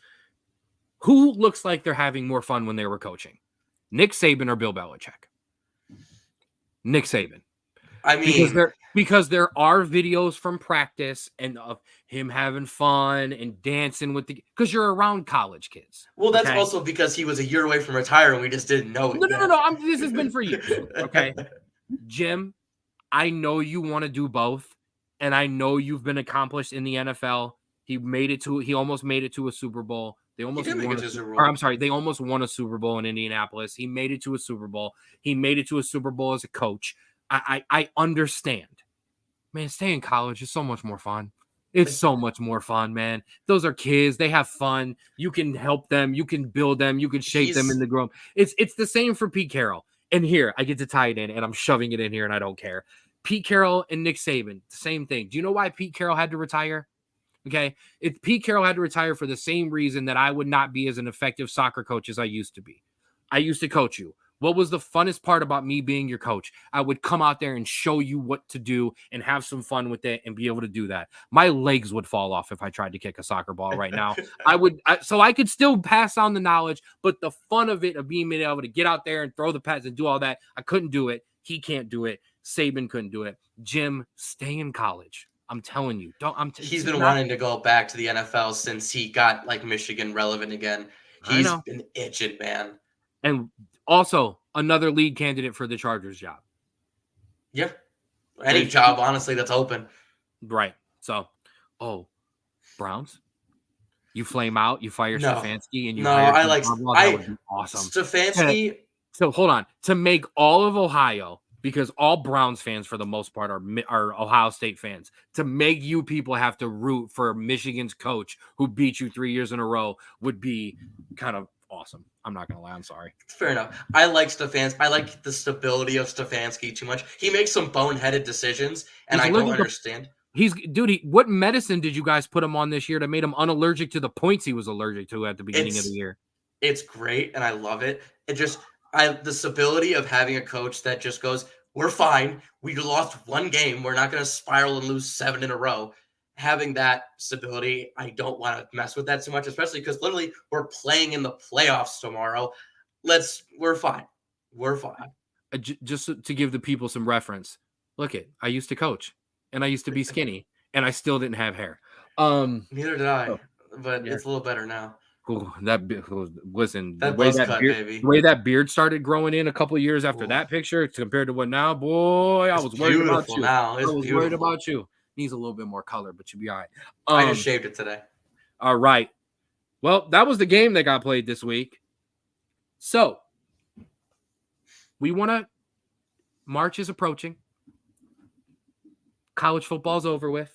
Who looks like they're having more fun when they were coaching? Nick Saban or Bill Belichick? Nick Saban. I mean, because there are videos from practice and of him having fun and dancing with because you're around college kids. Well, that's also because he was a year away from retiring. We just didn't know it. No. This has been for years. Okay, Jim, I know you want to do both, and I know you've been accomplished in the NFL. He almost made it to a Super Bowl. They almost they almost won a Super Bowl in Indianapolis. He made it to a Super Bowl. He made it to a Super Bowl as a coach. I understand. Man, staying in college is so much more fun. It's so much more fun, man. Those are kids. They have fun. You can help them. You can build them. You can shape them in the groom. It's the same for Pete Carroll. And here, I get to tie it in, and I'm shoving it in here, and I don't care. Pete Carroll and Nick Saban, same thing. Do you know why Pete Carroll had to retire? Okay, Pete Carroll had to retire for the same reason that I would not be as an effective soccer coach as I used to be. I used to coach you. What was the funnest part about me being your coach? I would come out there and show you what to do and have some fun with it and be able to do that. My legs would fall off if I tried to kick a soccer ball right now. So I could still pass on the knowledge, but the fun of it, of being able to get out there and throw the pads and do all that, I couldn't do it. He can't do it. Saban couldn't do it. Jim, stay in college. I'm telling you. He's been wanting to go back to the NFL since he got like Michigan relevant again. I He's know. been itching, man. And also another lead candidate for the Chargers job. Yeah. Any job, honestly, that's open. Right. So, Browns? You flame out, you fire Stefanski, and you hire that would be awesome. Stefanski. So hold on. To make all of Ohio, because all Browns fans for the most part are Ohio State fans, to make you people have to root for Michigan's coach who beat you 3 years in a row would be kind of awesome. I'm not gonna lie. I'm sorry. Fair enough. I like Stefanski. I like the stability of Stefanski too much. He makes some boneheaded decisions, and I don't understand. What medicine did you guys put him on this year that made him unallergic to the points he was allergic to at the beginning of the year? It's great, and I love it. The stability of having a coach that just goes, we're fine. We lost one game. We're not going to spiral and lose 7 in a row. Having that stability, I don't want to mess with that too much, especially because literally we're playing in the playoffs tomorrow. We're fine. We're fine. Just to give the people some reference, I used to coach, and I used to be skinny, and I still didn't have hair. Neither did I, but it's a little better now. Listen, the way that beard started growing in a couple of years after that picture compared to what now, boy, I was worried about you. Worried about you. Needs a little bit more color, but you'll be all right. I just shaved it today. All right. Well, that was the game that got played this week. So we want to. March is approaching. College football's over with.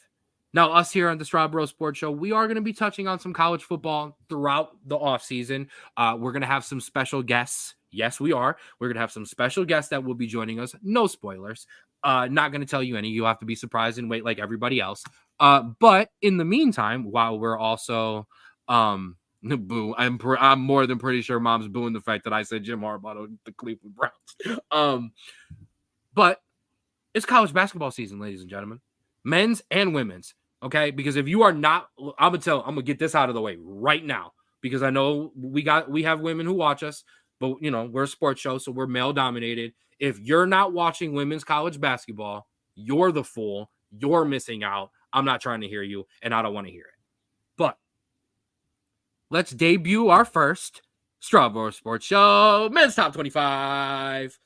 Now, us here on the Straub Sports Show, we are going to be touching on some college football throughout the offseason. We're going to have some special guests. Yes, we are. We're going to have some special guests that will be joining us. No spoilers. Not going to tell you any. You'll have to be surprised and wait like everybody else. But in the meantime, while we're also boo, I'm more than pretty sure Mom's booing the fact that I said Jim Harbaugh to the Cleveland Browns. But it's college basketball season, ladies and gentlemen, men's and women's. Okay, because if you are not, I'm gonna get this out of the way right now, because I know we have women who watch us, but we're a sports show, so we're male dominated. If you're not watching women's college basketball, you're the fool. You're missing out. I'm not trying to hear you, and I don't want to hear it. But let's debut our first Straub Sports Show men's top 25.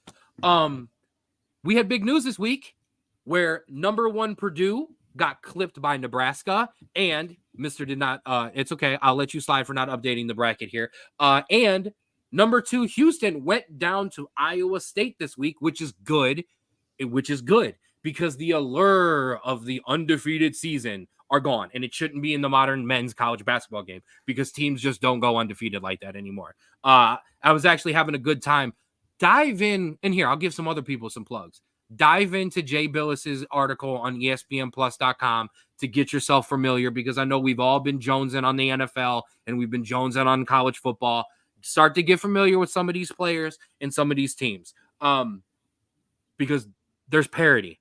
We had big news this week where number 1 Purdue got clipped by Nebraska, and Mr. did not, it's okay. I'll let you slide for not updating the bracket here. And number 2, Houston went down to Iowa State this week, which is good, because the allure of the undefeated season are gone, and it shouldn't be in the modern men's college basketball game because teams just don't go undefeated like that anymore. I was actually having a good time. Dive in, and here, I'll give some other people some plugs. Dive into Jay Billis's article on ESPNplus.com to get yourself familiar, because I know we've all been jonesing on the NFL and we've been jonesing on college football. Start to get familiar with some of these players and some of these teams, because there's parity,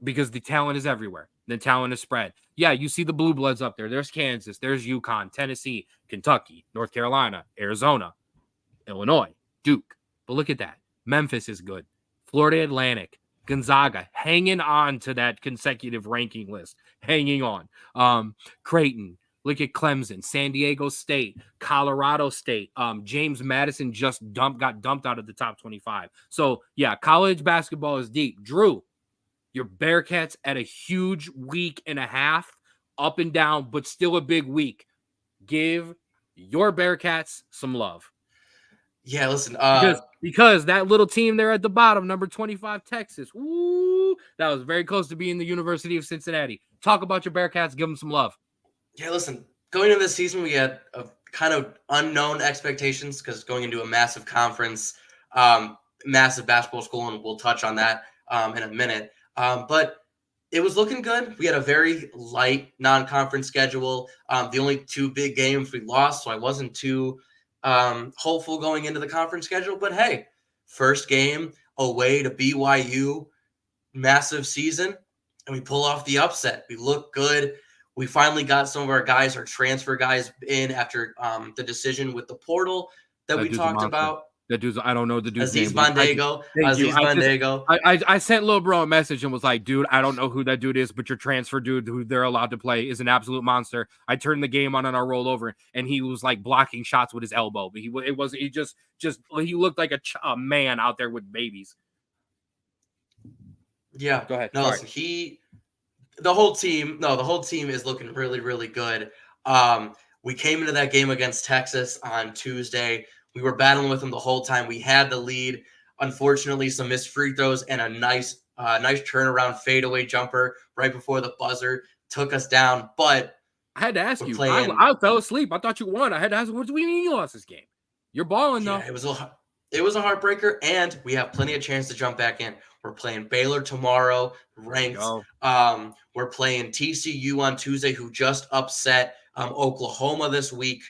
because the talent is everywhere. The talent is spread. Yeah, you see the blue bloods up there. There's Kansas, there's UConn, Tennessee, Kentucky, North Carolina, Arizona, Illinois, Duke. But look at that. Memphis is good. Florida Atlantic, Gonzaga hanging on to that consecutive ranking list, hanging on. Creighton, look at Clemson, San Diego State, Colorado State. James Madison just got dumped out of the top 25. So yeah, college basketball is deep. Drew, your Bearcats at a huge week and a half, up and down, but still a big week. Give your Bearcats some love. Yeah, listen, because that little team there at the bottom, number 25, Texas, ooh, that was very close to being the University of Cincinnati. Talk about your Bearcats, give them some love. Yeah, listen, going into this season, we had a kind of unknown expectations because going into a massive conference, massive basketball school, and we'll touch on that in a minute. But it was looking good. We had a very light non-conference schedule. The only 2 big games we lost, so I wasn't too hopeful going into the conference schedule. But hey, first game away to BYU, massive season, and we pull off the upset. We look good. We finally got some of our guys, our transfer guys, in after the decision with the portal that That we dude's a talked monster. about. That dude's, I don't know the dude's Aziz name, but Bandego. thank you. Aziz Bandego. I sent Lil Bro a message and was like, dude, I don't know who that dude is, but your transfer dude who they're allowed to play is an absolute monster. I turned the game on our rollover and he was like blocking shots with his elbow, but he looked like a man out there with babies. Yeah. Go ahead. No, Sorry. listen, the whole team is looking really, really good. We came into that game against Texas on Tuesday. We were battling with them the whole time. We had the lead. Unfortunately, some missed free throws and a nice turnaround fadeaway jumper right before the buzzer took us down. But I had to ask you. I fell asleep. I thought you won. I had to ask, what do we mean you lost this game? You're balling though. It was a heartbreaker, and we have plenty of chance to jump back in. We're playing Baylor tomorrow, ranked. We're playing TCU on Tuesday, who just upset Oklahoma this week.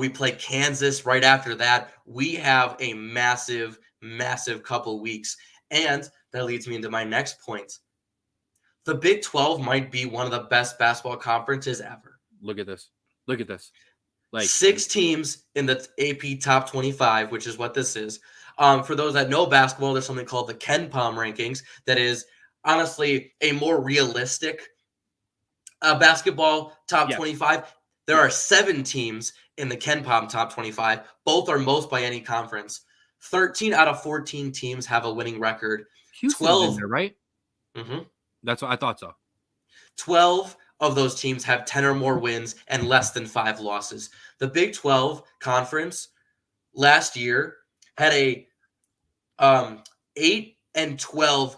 We play Kansas right after that. We have a massive, massive couple weeks. And that leads me into my next point. The Big 12 might be one of the best basketball conferences ever. Look at this. Like 6 teams in the AP Top 25, which is what this is. For those that know basketball, there's something called the Ken Palm rankings that is honestly a more realistic basketball top 25. There are 7 teams in the Ken Palm top 25. Both are most by any conference. 13 out of 14 teams have a winning record. Houston's 12 in there, right? Mm-hmm. That's what I thought so. 12 of those teams have 10 or more wins and less than 5 losses. The Big 12 conference last year had a 8-12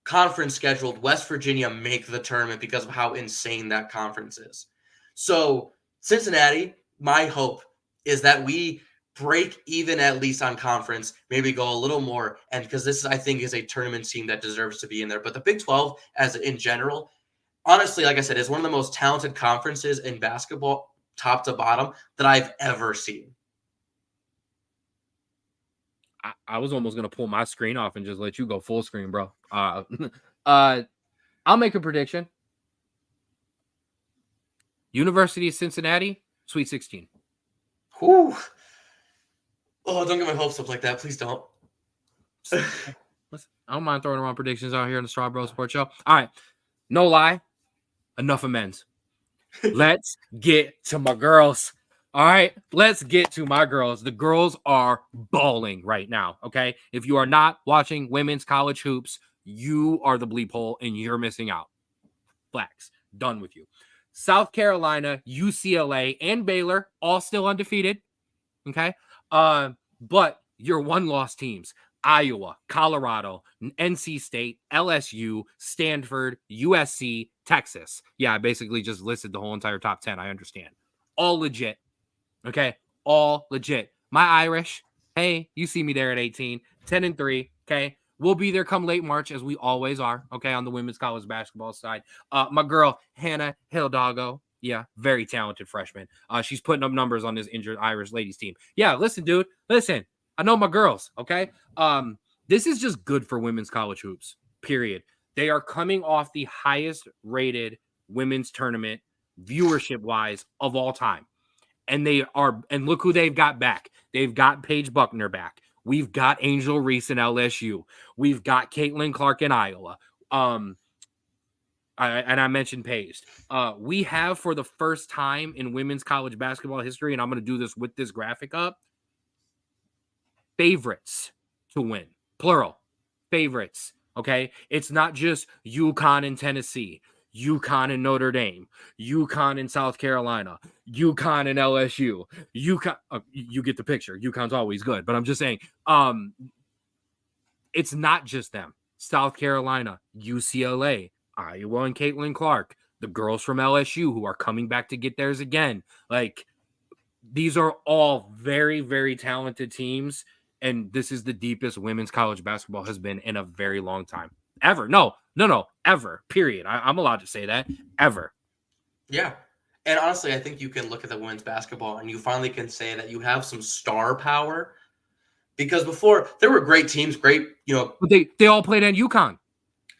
conference scheduled. West Virginia make the tournament because of how insane that conference is. So Cincinnati, my hope is that we break even at least on conference, maybe go a little more, and because this I think is a tournament team that deserves to be in there. But the Big 12 as in general, honestly, like I said, is one of the most talented conferences in basketball, top to bottom, that I've ever seen. I was almost going to pull my screen off and just let you go full screen, bro. I'll make a prediction. University of Cincinnati, Sweet 16. Whew. Oh, don't get my hopes up like that. Please don't. Listen, I don't mind throwing around predictions out here in the Straub Bro Sports Show. All right. No lie. Enough amends. Let's get to my girls. All right. Let's get to my girls. The girls are balling right now. Okay. If you are not watching women's college hoops, you are the bleep hole and you're missing out. Blacks. Done with you. South Carolina, UCLA, and Baylor all still undefeated. Okay. But your 1-loss teams, Iowa, Colorado, NC State, LSU, Stanford, USC, Texas. Yeah, I basically just listed the whole entire top 10. I understand. All legit. Okay. All legit. My Irish, hey, you see me there at 18, 10-3. Okay. We'll be there come late March, as we always are, okay, on the women's college basketball side. My girl, Hannah Hidalgo, yeah, very talented freshman. She's putting up numbers on this injured Irish ladies team. Yeah, listen, dude, listen. I know my girls, okay? This is just good for women's college hoops, period. They are coming off the highest-rated women's tournament, viewership-wise, of all time. And look who they've got back. They've got Paige Buckner back. We've got Angel Reese in LSU. We've got Caitlin Clark in Iowa. I mentioned Paige. We have, for the first time in women's college basketball history, and I'm going to do this with this graphic up, favorites to win. Plural. Favorites. Okay? It's not just UConn and Tennessee. UConn and Notre Dame, UConn and South Carolina, UConn and LSU, UConn. You get the picture. UConn's always good, but I'm just saying, it's not just them. South Carolina, UCLA, Iowa and Caitlin Clark, the girls from LSU who are coming back to get theirs again. Like, these are all very, very talented teams, and this is the deepest women's college basketball has been in a very long time. Ever. No, ever, period. I'm allowed to say that. Ever. Yeah. And honestly, I think you can look at the women's basketball and you finally can say that you have some star power Because before there were great teams, great, But they all played at UConn.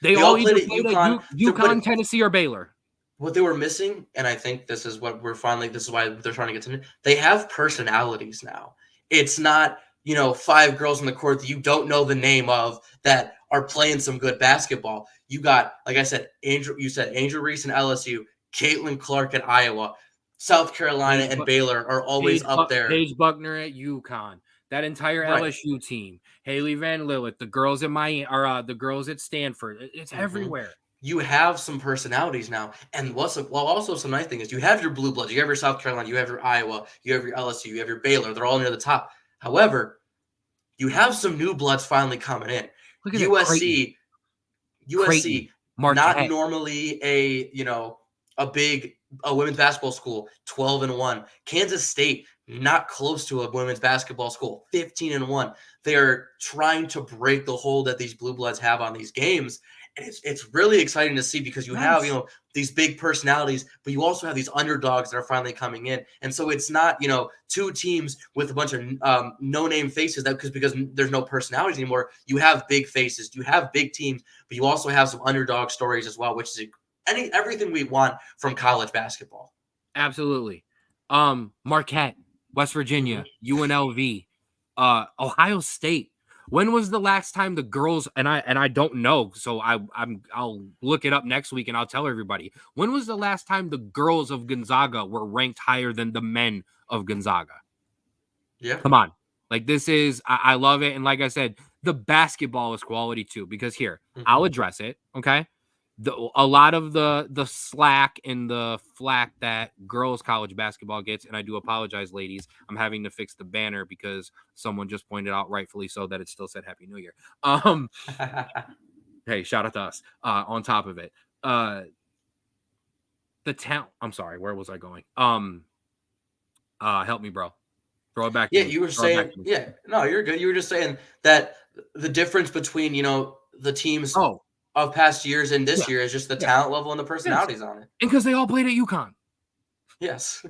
They they all all either played at played at UConn. UConn, But Tennessee, or Baylor. what they were missing, and I think this is what this is why they're trying to get to. They have personalities now. It's not, 5 girls on the court that you don't know the name of that are playing some good basketball. You got, like I said, Angel Reese in LSU, Caitlin Clark at Iowa, South Carolina and Baylor are always up there. Paige Buckner at UConn. That entire Right. LSU team. Haley Van Lilith, the girls at Miami, or the girls at Stanford. It's everywhere. You have some personalities now. And also some nice thing is you have your blue bloods, you have your South Carolina, you have your Iowa, you have your LSU, you have your Baylor. They're all near the top. However, you have some new bloods finally coming in. Look at USC, Creighton, not normally a women's basketball school, 12-1. Kansas State, not close to a women's basketball school, 15-1. They are trying to break the hold that these blue bloods have on these games. And it's really exciting to see because you have, these big personalities, but you also have these underdogs that are finally coming in. And so it's not, 2 teams with a bunch of no-name faces because there's no personalities anymore. You have big faces, you have big teams, but you also have some underdog stories as well, which is everything we want from college basketball. Absolutely. Marquette, West Virginia, UNLV, Ohio State. When was the last time the girls, and I don't know, so I'll look it up next week and I'll tell everybody. When was the last time the girls of Gonzaga were ranked higher than the men of Gonzaga? Yeah. Come on. Like, this is, I love it. And like I said, the basketball is quality too, because here, I'll address it. Okay. A lot of the slack and the flack that girls college basketball gets, and I do apologize, ladies, I'm having to fix the banner because someone just pointed out, rightfully so, that it still said Happy New Year. Hey, shout out to us. On top of it, the talent. I'm sorry, where was I going? Help me, bro. Throw it back. Yeah, you were saying. Yeah, no, you're good. You were just saying that the difference between the teams of past years and this year is just the talent level and the personalities on it. And because they all played at UConn. Yes.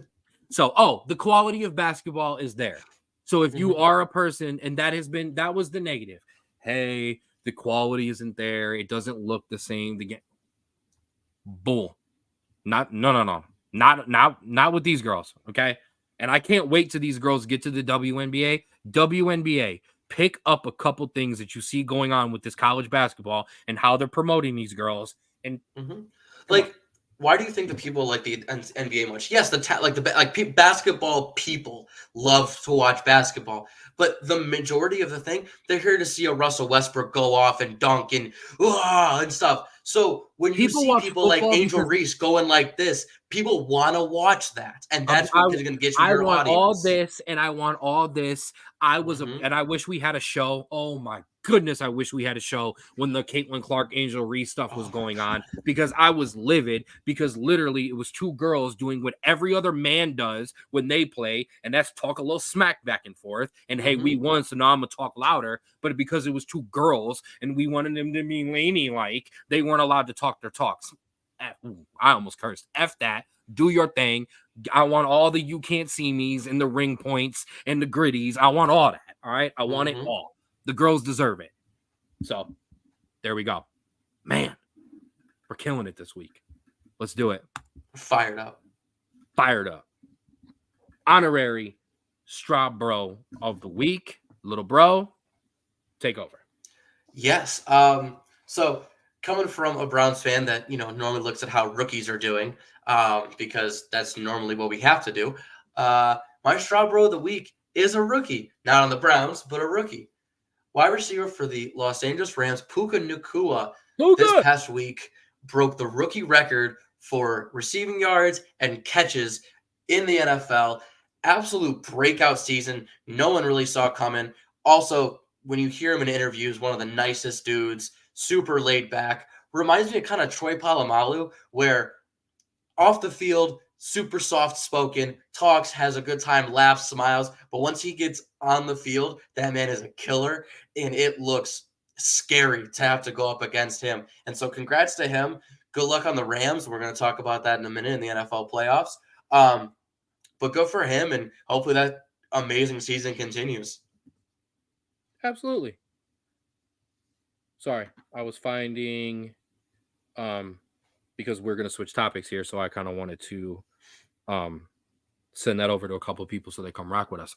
So, the quality of basketball is there. So if you are a person, and that was the negative. Hey, the quality isn't there. It doesn't look the same. Bull. No. Not with these girls. Okay. And I can't wait till these girls get to the WNBA. WNBA. Pick up a couple things that you see going on with this college basketball and how they're promoting these girls. And why do you think the people like the NBA much? Yes, basketball people love to watch basketball, but the majority of the thing, they're here to see a Russell Westbrook go off and dunk and stuff. So when you see people like Angel Reese going like this, people want to watch that, and that's what is going to get you your audience. I want all this, and I want all this. And I wish we had a show. Oh my goodness, I wish we had a show when the Caitlin Clark, Angel Reese stuff was going on, because I was livid, because literally it was 2 girls doing what every other man does when they play, and that's talk a little smack back and forth. And hey, we won, so now I'm gonna talk louder. But because it was 2 girls and we wanted them to be laney-like, they weren't allowed to talk their talks. I almost cursed. F that. Do your thing. I want all the you can't see me's and the ring points and the gritties. I want all that. All right. I want it all. The girls deserve it. So there we go. Man, we're killing it this week. Let's do it. Fired up. Honorary Straub Bro of the week. Little bro, take over. Yes. So coming from a Browns fan that, normally looks at how rookies are doing, because that's normally what we have to do. My Straub Bro of the week is a rookie. Not on the Browns, but a rookie. Wide receiver for the Los Angeles Rams, Puka Nacua, this past week broke the rookie record for receiving yards and catches in the NFL. Absolute breakout season. No one really saw coming. Also, when you hear him in interviews, one of the nicest dudes, super laid back. Reminds me of kind of Troy Polamalu, where off the field, super soft spoken, talks, has a good time, laughs, smiles. But once he gets on the field, that man is a killer, and it looks scary to have to go up against him. And so congrats to him. Good luck on the Rams. We're going to talk about that in a minute in the NFL playoffs. But good for him, and hopefully that amazing season continues. Absolutely. Sorry, I was finding because we're gonna switch topics here, so I kind of wanted to send that over to a couple of people so they come rock with us.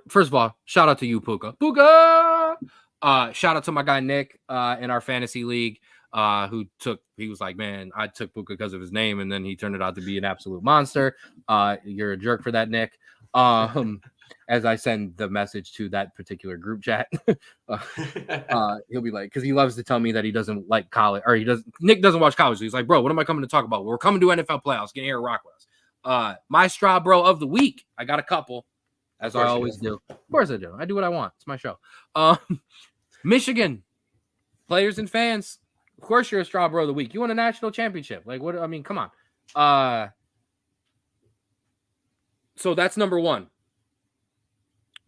First of all, shout out to you, Puka. Puka! Shout out to my guy Nick in our fantasy league. He was like, man, I took Puka because of his name, and then he turned it out to be an absolute monster. You're a jerk for that, Nick. As I send the message to that particular group chat, he'll be like, because he loves to tell me that he doesn't like college, or Nick doesn't watch college. So he's like, bro, what am I coming to talk about? Well, we're coming to NFL playoffs. Get here, rock with us. My Straub bro of the week. I got a couple, as I always do. Of course I do. I do what I want. It's my show. Michigan players and fans. Of course you're a Straub bro of the week. You won a national championship. Like what? I mean, come on. So that's number one.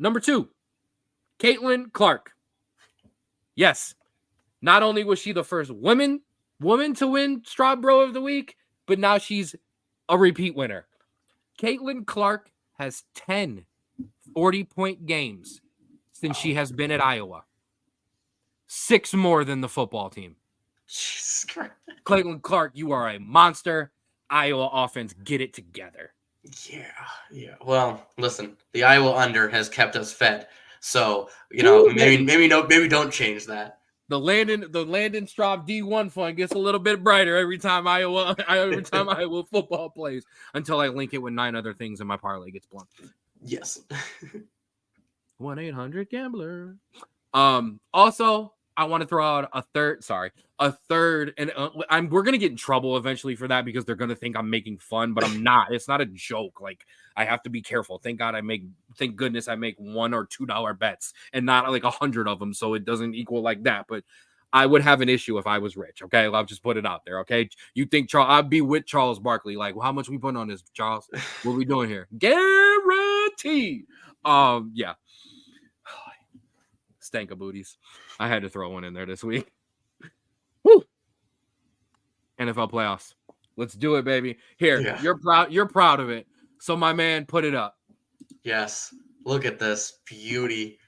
Number two, Caitlin Clark. Yes, not only was she the first woman to win Straub Bro of the Week, but now she's a repeat winner. Caitlin Clark has 10 40-point games since she has been at Iowa. 6 more than the football team. Jesus Christ. Caitlin Clark, you are a monster. Iowa offense, get it together. Yeah. Well, listen, the Iowa under has kept us fed. So, maybe don't change that. The Landon Straub D1 fund gets a little bit brighter every time Iowa football plays, until I link it with 9 other things and my parlay gets blown. Yes. 1-800-GAMBLER. Also, I want to throw out a third, and we're gonna get in trouble eventually for that because they're gonna think I'm making fun, but I'm not. It's not a joke. Like, I have to be careful. Thank goodness I make $1 or $2 bets and not like 100 of them, so it doesn't equal like that. But I would have an issue if I was rich. Okay, I'll just put it out there. Okay, you think I'd be with Charles Barkley? Like, well, how much we putting on this, Charles? What we doing here? Guarantee. Yeah. Stank of booties. I had to throw one in there this week. Woo! NFL playoffs. Let's do it, baby. Here, yeah. You're proud of it. So my man, put it up. Yes. Look at this beauty.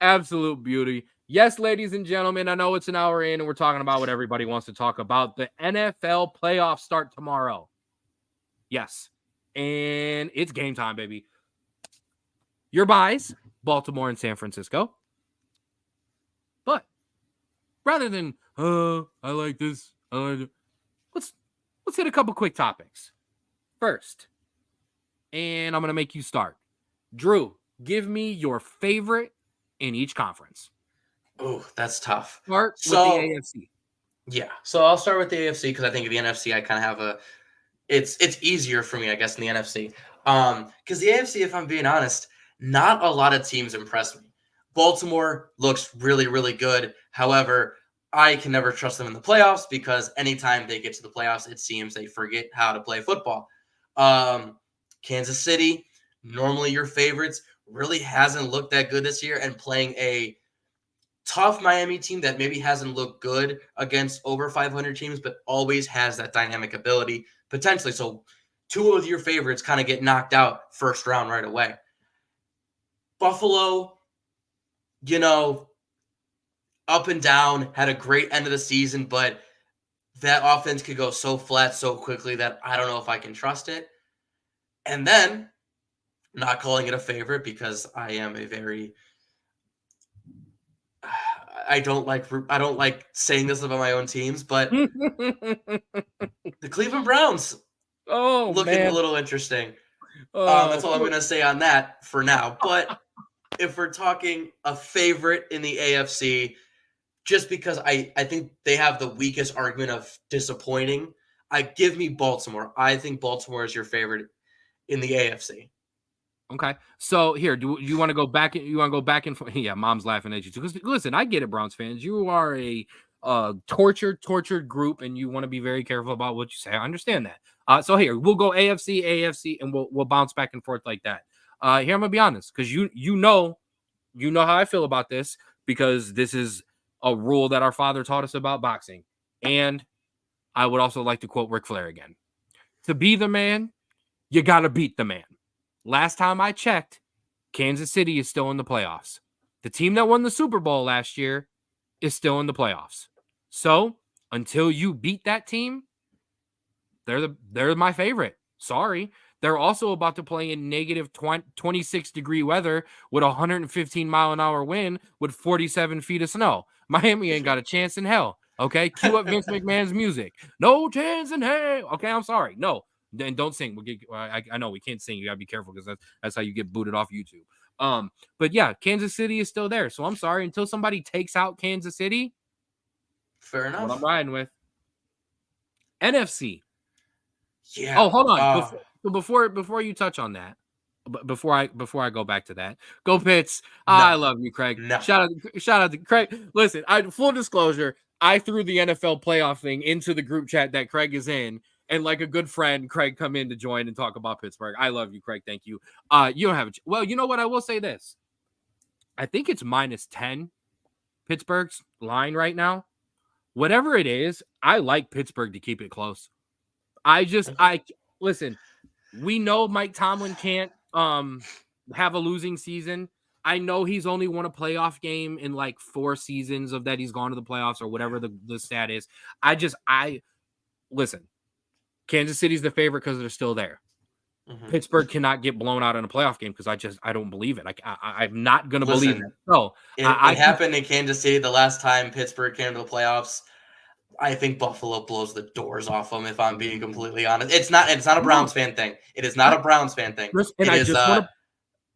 Absolute beauty. Yes, ladies and gentlemen, I know it's an hour in and we're talking about what everybody wants to talk about. The NFL playoffs start tomorrow. Yes. And it's game time, baby. Your buys, Baltimore and San Francisco. But rather than, I like this, let's hit a couple quick topics. First, and I'm going to make you start. Drew, give me your favorite in each conference. Oh, that's tough. Start with the AFC. Yeah, so I'll start with the AFC because I think the NFC, I kind of have it's easier for me, I guess, in the NFC. Because the AFC, if I'm being honest, not a lot of teams impress me. Baltimore looks really, really good. However, I can never trust them in the playoffs because anytime they get to the playoffs, it seems they forget how to play football. Kansas City, normally your favorites, really hasn't looked that good this year, and playing a tough Miami team that maybe hasn't looked good against over 500 teams, but always has that dynamic ability potentially. So 2 of your favorites kind of get knocked out first round right away. Buffalo, up and down, had a great end of the season, but that offense could go so flat so quickly that I don't know if I can trust it. And then, not calling it a favorite because I am I don't like saying this about my own teams, but the Cleveland Browns looking a little interesting. That's all I'm going to say on that for now. But if we're talking a favorite in the AFC, just because I think they have the weakest argument of disappointing, give me Baltimore. I think Baltimore is your favorite in the AFC. Okay, so here, do you want to go back? You want to go back and forth? Yeah, mom's laughing at you too. Because listen, I get it, Browns fans. You are a tortured group, and you want to be very careful about what you say. I understand that. So here, we'll go AFC, and we'll bounce back and forth like that. Here, I'm gonna be honest, because you know how I feel about this, because this is a rule that our father taught us about boxing, and I would also like to quote Ric Flair again: "To be the man, you gotta beat the man." Last time I checked, Kansas City is still in the playoffs. The team that won the Super Bowl last year is still in the playoffs. So until you beat that team, they're my favorite. Sorry. They're also about to play in negative 26-degree weather with a 115-mile-an-hour wind with 47 feet of snow. Miami ain't got a chance in hell. Okay, cue up Vince McMahon's music. No chance in hell. Okay, I'm sorry. No, then don't sing. I know we can't sing. You gotta be careful because that's how you get booted off YouTube. But yeah, Kansas City is still there. So I'm sorry until somebody takes out Kansas City. Fair What I'm enough. riding with. NFC. Yeah. Oh, hold on. Before you touch on that, before I go back to that, go Pits. No. I love you, Craig. No. Shout out to Craig. Listen, full disclosure, I threw the NFL playoff thing into the group chat that Craig is in, and like a good friend, Craig come in to join and talk about Pittsburgh. I love you, Craig. Thank you. You don't have well, you know what? I will say this. I think it's -10 Pittsburgh's line right now. Whatever it is, I like Pittsburgh to keep it close. I listen, we know Mike Tomlin can't have a losing season. I know he's only won a playoff game in like 4 seasons of that he's gone to the playoffs or whatever the stat is. I listen, Kansas City's the favorite because they're still there. Mm-hmm. Pittsburgh cannot get blown out in a playoff game because I don't believe it. I'm not gonna believe it. So it happened in Kansas City the last time Pittsburgh came to the playoffs. I think Buffalo blows the doors off them, if I'm being completely honest. It's not a Browns fan thing. It is not a Browns fan thing. And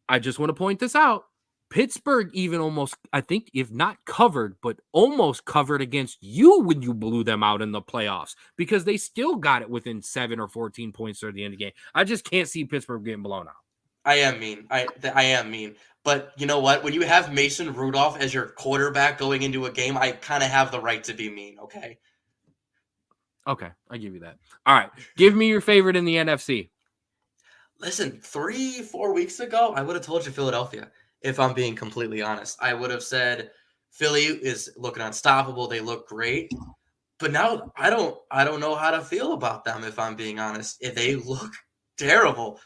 I just want to point this out. Pittsburgh even almost, I think, if not covered, but almost covered against you when you blew them out in the playoffs because they still got it within 7 or 14 points at the end of the game. I just can't see Pittsburgh getting blown out. I am mean. I am mean. But you know what? When you have Mason Rudolph as your quarterback going into a game, I kind of have the right to be mean, okay? Okay, I give you that. All right, give me your favorite in the NFC. Listen, 3-4 weeks ago, I would have told you Philadelphia, if I'm being completely honest. I would have said Philly is looking unstoppable. They look great. But now I don't know how to feel about them, if I'm being honest. They look terrible.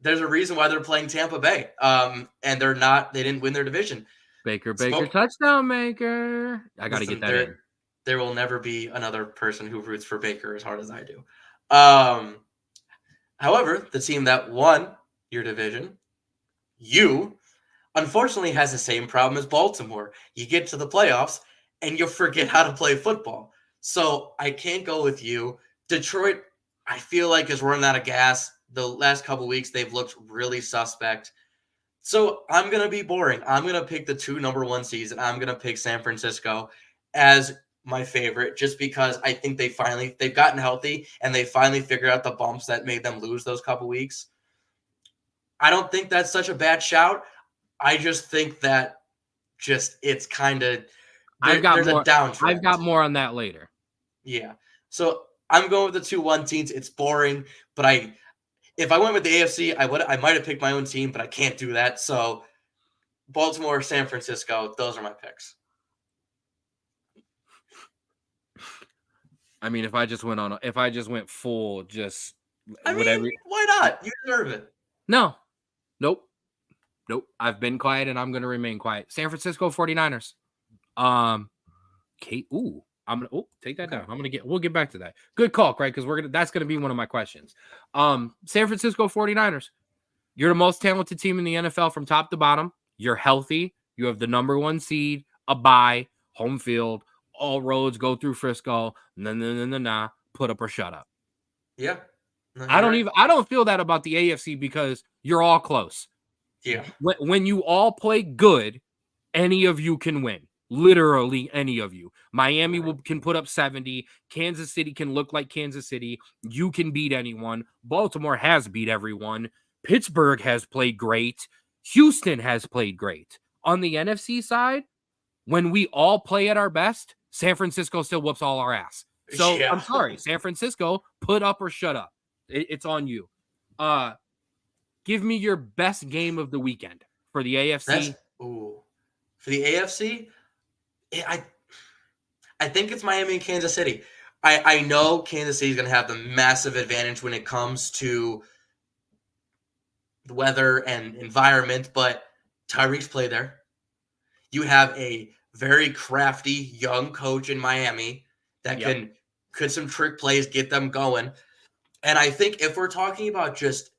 There's a reason why they're playing Tampa Bay. And they didn't win their division. Baker, touchdown maker. I got to get that in. There will never be another person who roots for Baker as hard as I do. However, the team that won your division, unfortunately has the same problem as Baltimore. You get to the playoffs and you forget how to play football. So I can't go with you. Detroit, I feel like, is running out of gas. The last couple weeks, they've looked really suspect. So I'm going to be boring. I'm going to pick the 2 number 1 seeds, and I'm going to pick San Francisco as my favorite just because I think they've gotten healthy and they finally figured out the bumps that made them lose those couple weeks. I don't think that's such a bad shout. I just think that it's kind of there's a downtrend. I've got more on that later. Yeah. So I'm going with the 2-1 teams. It's boring, but if I went with the AFC, I might have picked my own team, but I can't do that. So Baltimore, San Francisco, those are my picks. I mean, if I just went full, whatever. Why not? You deserve it. No. Nope. I've been quiet and I'm going to remain quiet. San Francisco 49ers. Kate. Ooh, take that down. We'll get back to that. Good call, Craig, because that's going to be one of my questions. San Francisco 49ers. You're the most talented team in the NFL from top to bottom. You're healthy. You have the number 1 seed, a bye, home field. All roads go through Frisco. Put up or shut up. Yeah. No, I don't feel that about the AFC because you're all close. Yeah. When you all play good, any of you can win. Literally any of you. Miami can put up 70. Kansas City can look like Kansas City. You can beat anyone. Baltimore has beat everyone. Pittsburgh has played great. Houston has played great. On the NFC side, when we all play at our best, San Francisco still whoops all our ass. So yeah. I'm sorry, San Francisco, put up or shut up. It's on you. Give me your best game of the weekend for the AFC. For the AFC, I think it's Miami and Kansas City. I know Kansas City is going to have the massive advantage when it comes to the weather and environment, but Tyreek's play there. You have a very crafty young coach in Miami that Yep. can could some trick plays, get them going. And I think if we're talking about just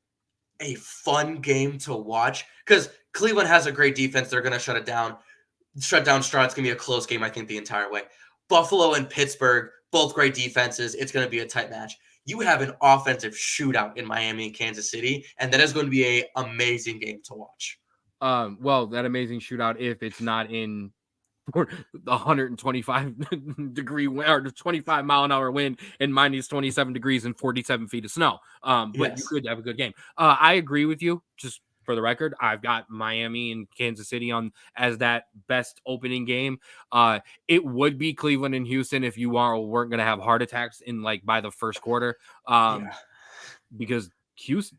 a fun game to watch, because Cleveland has a great defense, they're going to shut it down. Shut down Stroud. It's going to be a close game, I think, the entire way. Buffalo and Pittsburgh, both great defenses. It's going to be a tight match. You have an offensive shootout in Miami and Kansas City, and that is going to be an amazing game to watch. Well, that amazing shootout, if it's not in 125 degree wind or 25 mile an hour wind and minus 27 degrees and 47 feet of snow. But you Yes. could have a good game. I agree with you. Just for the record, I've got Miami and Kansas City on as that best opening game. It would be Cleveland and Houston if you weren't going to have heart attacks in like by the first quarter. Yeah. Because Houston,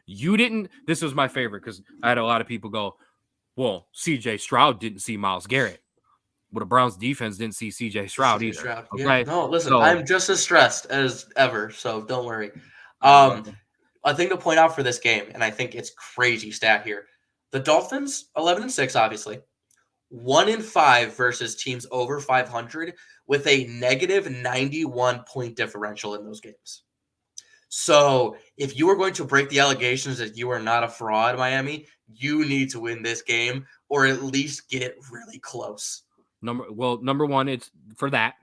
you didn't. This was my favorite because I had a lot of people go, well, CJ Stroud didn't see Myles Garrett. Well, the Browns defense didn't see CJ Stroud CJ either. Stroud. Okay. Yeah. No, listen, So, I'm just as stressed as ever, so don't worry. well, A thing to point out for this game, and I think it's crazy stat here. The Dolphins, 11-6, obviously. 1-5 versus teams over 500 with a negative 91 point differential in those games. So if you are going to break the allegations that you are not a fraud, Miami, you need to win this game or at least get it really close. number one, it's for that.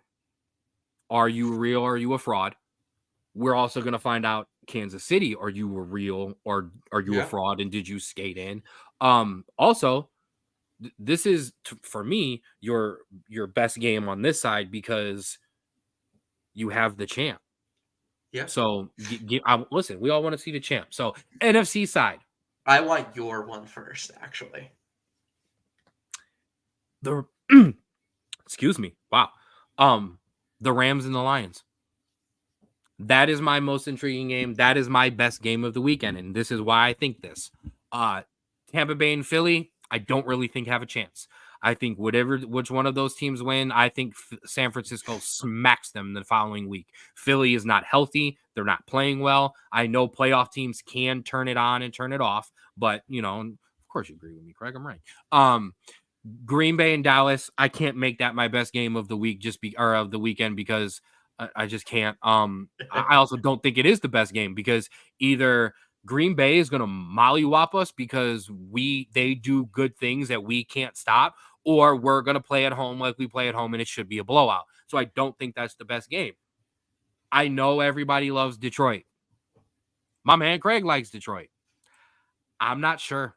Are you real or are you a fraud? We're also going to find out Kansas City, are you a real or are you a fraud and did you skate in? Also, this is for me your best game on this side because you have the champ. Yeah. So listen, we all want to see the champ. So NFC side, I want your one first, actually. the excuse me, wow, the Rams and the Lions. That is my most intriguing game. That is my best game of the weekend, and this is why I think this. Tampa Bay and Philly, I don't really think have a chance. I think which one of those teams win, I think San Francisco smacks them the following week. Philly is not healthy. They're not playing well. I know playoff teams can turn it on and turn it off, but, of course you agree with me, Craig. I'm right. Green Bay and Dallas, I can't make that my best game of the week or of the weekend because I just can't. I also don't think it is the best game because either Green Bay is going to mollywop us because they do good things that we can't stop, or we're going to play at home like we play at home and it should be a blowout. So I don't think that's the best game. I know everybody loves Detroit. My man Craig likes Detroit. I'm not sure.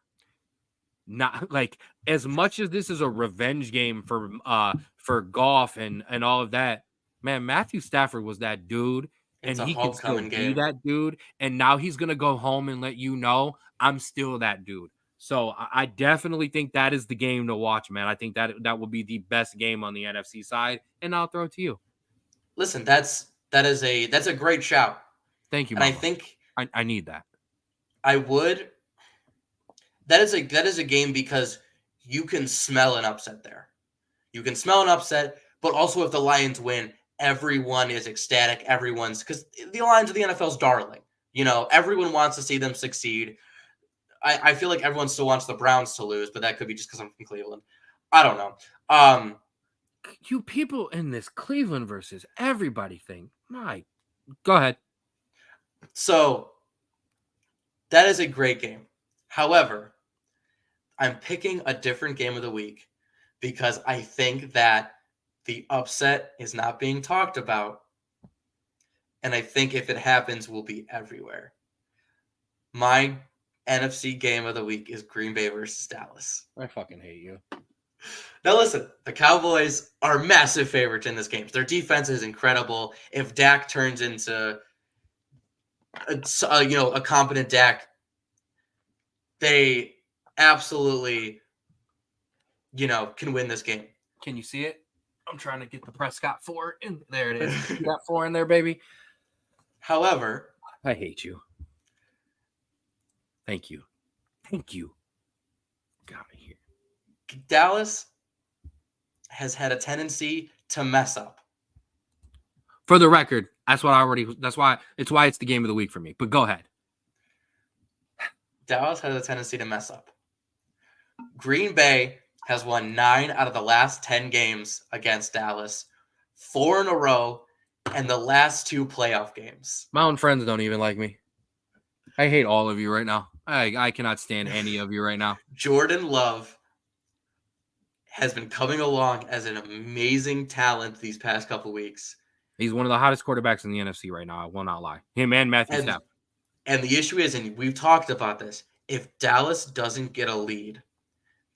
Not like as much as this is a revenge game for Goff and all of that. Man, Matthew Stafford was that dude, It's and a he can still homecoming be game. that dude. And now he's gonna go home and let you know I'm still that dude. So I definitely think that is the game to watch, man. I think that will be the best game on the NFC side, and I'll throw it to you. Listen, that's a great shout. Thank you, and Mama. I think I need that. I would. That is a game because you can smell an upset there. You can smell an upset, but also if the Lions win, everyone is ecstatic. Everyone's because the Lions are the NFL's darling. Everyone wants to see them succeed. I feel like everyone still wants the Browns to lose, but that could be just because I'm from Cleveland. I don't know. You people in this Cleveland versus everybody thing. Go ahead. So that is a great game. However, I'm picking a different game of the week because I think that the upset is not being talked about. And I think if it happens, we'll be everywhere. My NFC game of the week is Green Bay versus Dallas. I fucking hate you. Now, listen, the Cowboys are massive favorites in this game. Their defense is incredible. If Dak turns into a competent Dak, they absolutely, can win this game. Can you see it? I'm trying to get the Prescott 4 in there. It is. See that 4 in there, baby. However, I hate you. Thank you. Got me here. Dallas has had a tendency to mess up. For the record, that's why it's the game of the week for me. But go ahead. Dallas has a tendency to mess up. Green Bay has won 9 out of the last 10 games against Dallas, 4 in a row, and the last 2 playoff games. My own friends don't even like me. I hate all of you right now. I cannot stand any of you right now. Jordan Love has been coming along as an amazing talent these past couple weeks. He's one of the hottest quarterbacks in the NFC right now. I will not lie. Him and Matthew Stafford. And the issue is, and we've talked about this, if Dallas doesn't get a lead,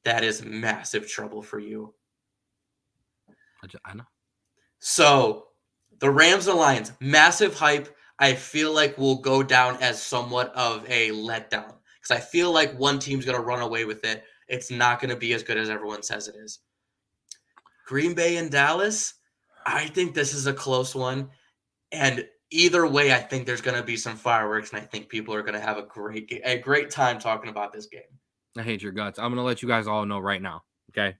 that is massive trouble for you. I know. So the Rams and Lions, massive hype. I feel like will go down as somewhat of a letdown because I feel like one team's going to run away with it. It's not going to be as good as everyone says it is. Green Bay and Dallas, I think this is a close one. And either way, I think there's going to be some fireworks, and I think people are going to have a great time talking about this game. I hate your guts. I'm going to let you guys all know right now, okay?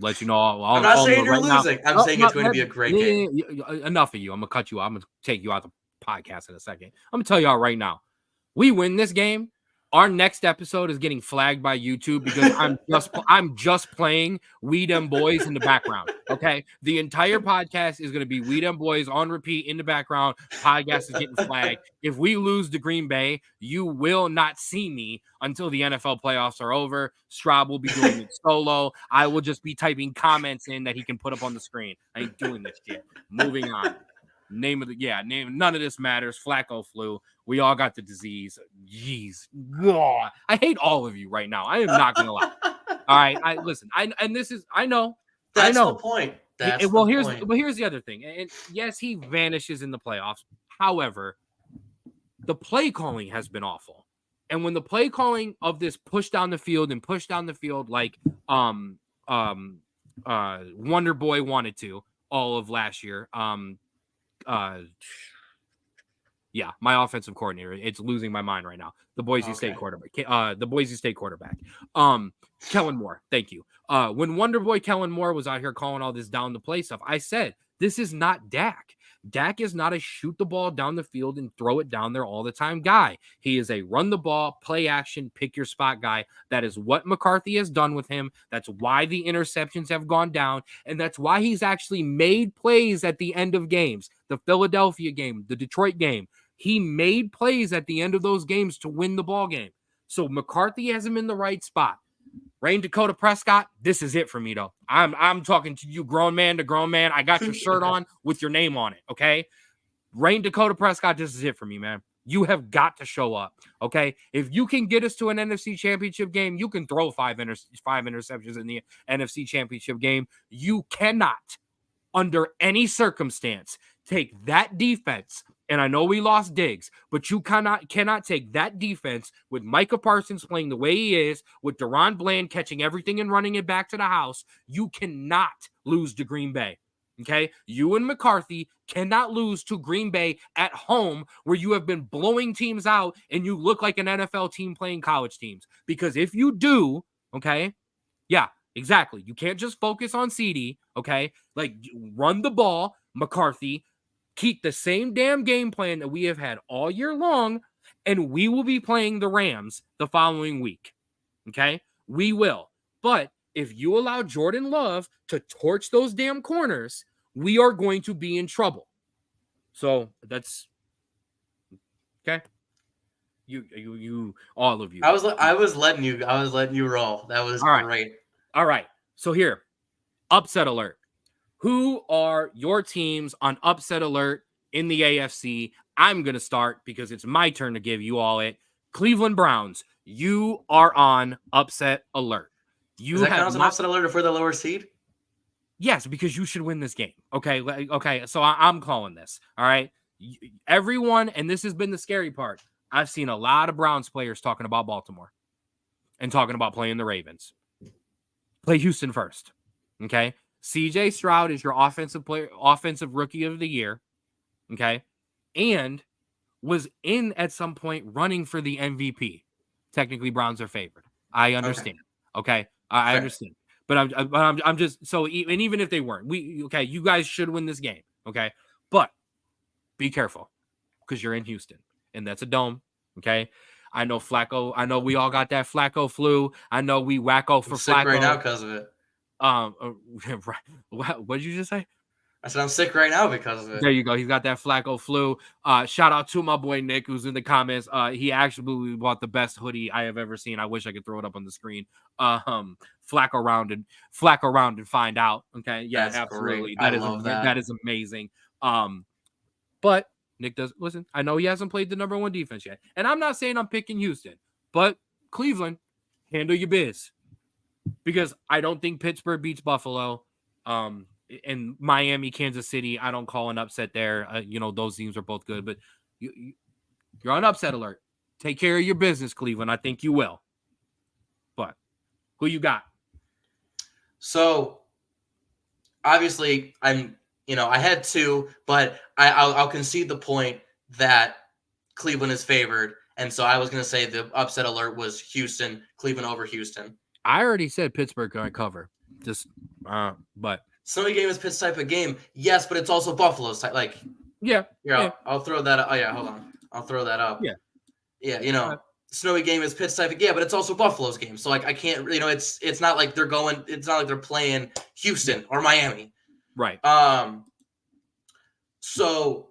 Let you know. I'm not saying you're losing. I'm saying it's going to be a great game. Enough of you. I'm going to cut you off. I'm going to take you out the podcast in a second. I'm going to tell y'all right now. We win this game. Our next episode is getting flagged by YouTube because I'm just playing We Dem Boys in the background. Okay, the entire podcast is going to be We Dem Boys on repeat in the background. Podcast is getting flagged. If we lose to Green Bay, you will not see me until the NFL playoffs are over. Straub will be doing it solo. I will just be typing comments in that he can put up on the screen. I ain't doing this shit. Moving on. Name. None of this matters. Flacco flu. We all got the disease. Jeez. Whoa. I hate all of you right now. I am not gonna lie. All right. I know. That's the point. Here's the other thing. And yes, he vanishes in the playoffs. However, the play calling has been awful. And when the play calling of this push down the field like Wonder Boy wanted to all of last year. My offensive coordinator. It's losing my mind right now. The Boise State quarterback. Kellen Moore. Thank you. When Wonder Boy Kellen Moore was out here calling all this down the play stuff, I said, this is not Dak. Dak is not a shoot the ball down the field and throw it down there all the time guy. He is a run the ball, play action, pick your spot guy. That is what McCarthy has done with him. That's why the interceptions have gone down. And that's why he's actually made plays at the end of games. The Philadelphia game, the Detroit game. He made plays at the end of those games to win the ball game. So McCarthy has him in the right spot. Rain Dakota Prescott, this is it for me, though. I'm talking to you, grown man to grown man. I got your shirt on with your name on it, okay? Rain Dakota Prescott, this is it for me, man. You have got to show up, okay? If you can get us to an NFC Championship game, you can throw five interceptions in the NFC Championship game. You cannot, under any circumstance, take that defense. And I know we lost Diggs, but you cannot take that defense with Micah Parsons playing the way he is, with Deron Bland catching everything and running it back to the house. You cannot lose to Green Bay, okay? You and McCarthy cannot lose to Green Bay at home where you have been blowing teams out and you look like an NFL team playing college teams. Because if you do, okay, yeah, exactly. You can't just focus on CD, okay? Like, run the ball, McCarthy. Keep the same damn game plan that we have had all year long, and we will be playing the Rams the following week. Okay? We will. But if you allow Jordan Love to torch those damn corners, we are going to be in trouble. So that's okay. You all of you. I was letting you roll. That was great. All right. So here, upset alert. Who are your teams on upset alert in the AFC? I'm going to start because it's my turn to give you all it. Cleveland Browns, you are on upset alert. Does that count as an upset alert if we're the lower seed? Yes, because you should win this game. Okay, so I'm calling this. All right? Everyone, and this has been the scary part, I've seen a lot of Browns players talking about Baltimore and talking about playing the Ravens. Play Houston first, okay? CJ Stroud is your offensive rookie of the year, okay? And was in at some point running for the MVP. Technically, Browns are favored. I understand. Okay? I understand. But I'm just so, and even if they weren't, you guys should win this game, okay? But be careful because you're in Houston and that's a dome, okay? I know Flacco. I know we all got that Flacco flu. I know we wacko I'm for sick right now Flacco. because of it. What did you just say? I said I'm sick right now because of it. There you go. He's got that Flacco flu. Shout out to my boy Nick, who's in the comments. He actually bought the best hoodie I have ever seen. I wish I could throw it up on the screen. Flack around and find out. Okay, yeah, That's great. absolutely. I love That that. is amazing. But Nick does listen. I know he hasn't played the number one defense yet, and I'm not saying I'm picking Houston, but Cleveland, handle your biz, because I don't think Pittsburgh beats Buffalo. And Miami, Kansas City, I don't call an upset there. Those teams are both good, but you're on upset alert. Take care of your business, Cleveland. I think you will. But who you got? So obviously, I had two, but I'll concede the point that Cleveland is favored, and so I was going to say the upset alert was Houston, Cleveland over Houston. I already said Pittsburgh going to cover. But snowy game is Pitt's type of game, yes, but it's also Buffalo's type. Like, yeah. I'll throw that up. Oh yeah, hold on, I'll throw that up. Yeah. Snowy game is Pitt's type of game, but it's also Buffalo's game. So like I can't, it's not like they're going. It's not like they're playing Houston or Miami. Right. So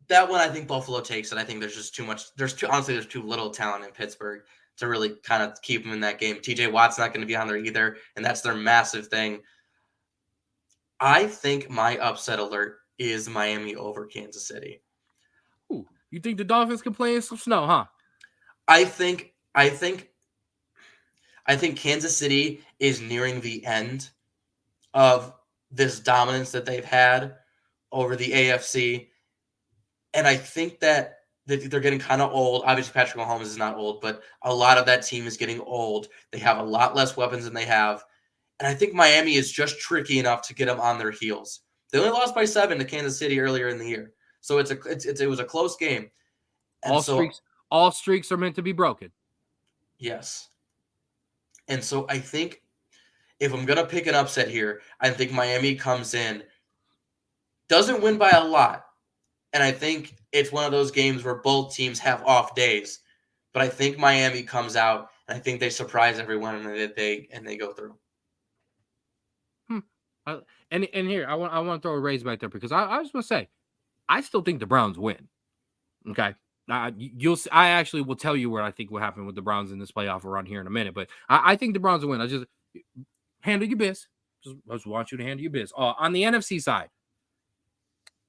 that one, I think Buffalo takes it. I think there's just too much. There's too little talent in Pittsburgh to really kind of keep them in that game. TJ Watt's not going to be on there either, and that's their massive thing. I think my upset alert is Miami over Kansas City. Ooh, you think the Dolphins can play in some snow, huh? I think Kansas City is nearing the end of this dominance that they've had over the AFC. And I think that they're getting kind of old. Obviously, Patrick Mahomes is not old, but a lot of that team is getting old. They have a lot less weapons than they have. And I think Miami is just tricky enough to get them on their heels. They only lost by 7 to Kansas City earlier in the year. So it was a close game. And all streaks are meant to be broken. Yes. And so I think if I'm going to pick an upset here, I think Miami comes in, doesn't win by a lot. And I think it's one of those games where both teams have off days. But I think Miami comes out, and I think they surprise everyone, and they go through. And here, I want to throw a raise back there, because I was going to say, I still think the Browns win. Okay. I actually will tell you where I think what happened with the Browns in this playoff run here in a minute, but I think the Browns will win. I just handle your biz. I just want you to handle your biz. On the NFC side,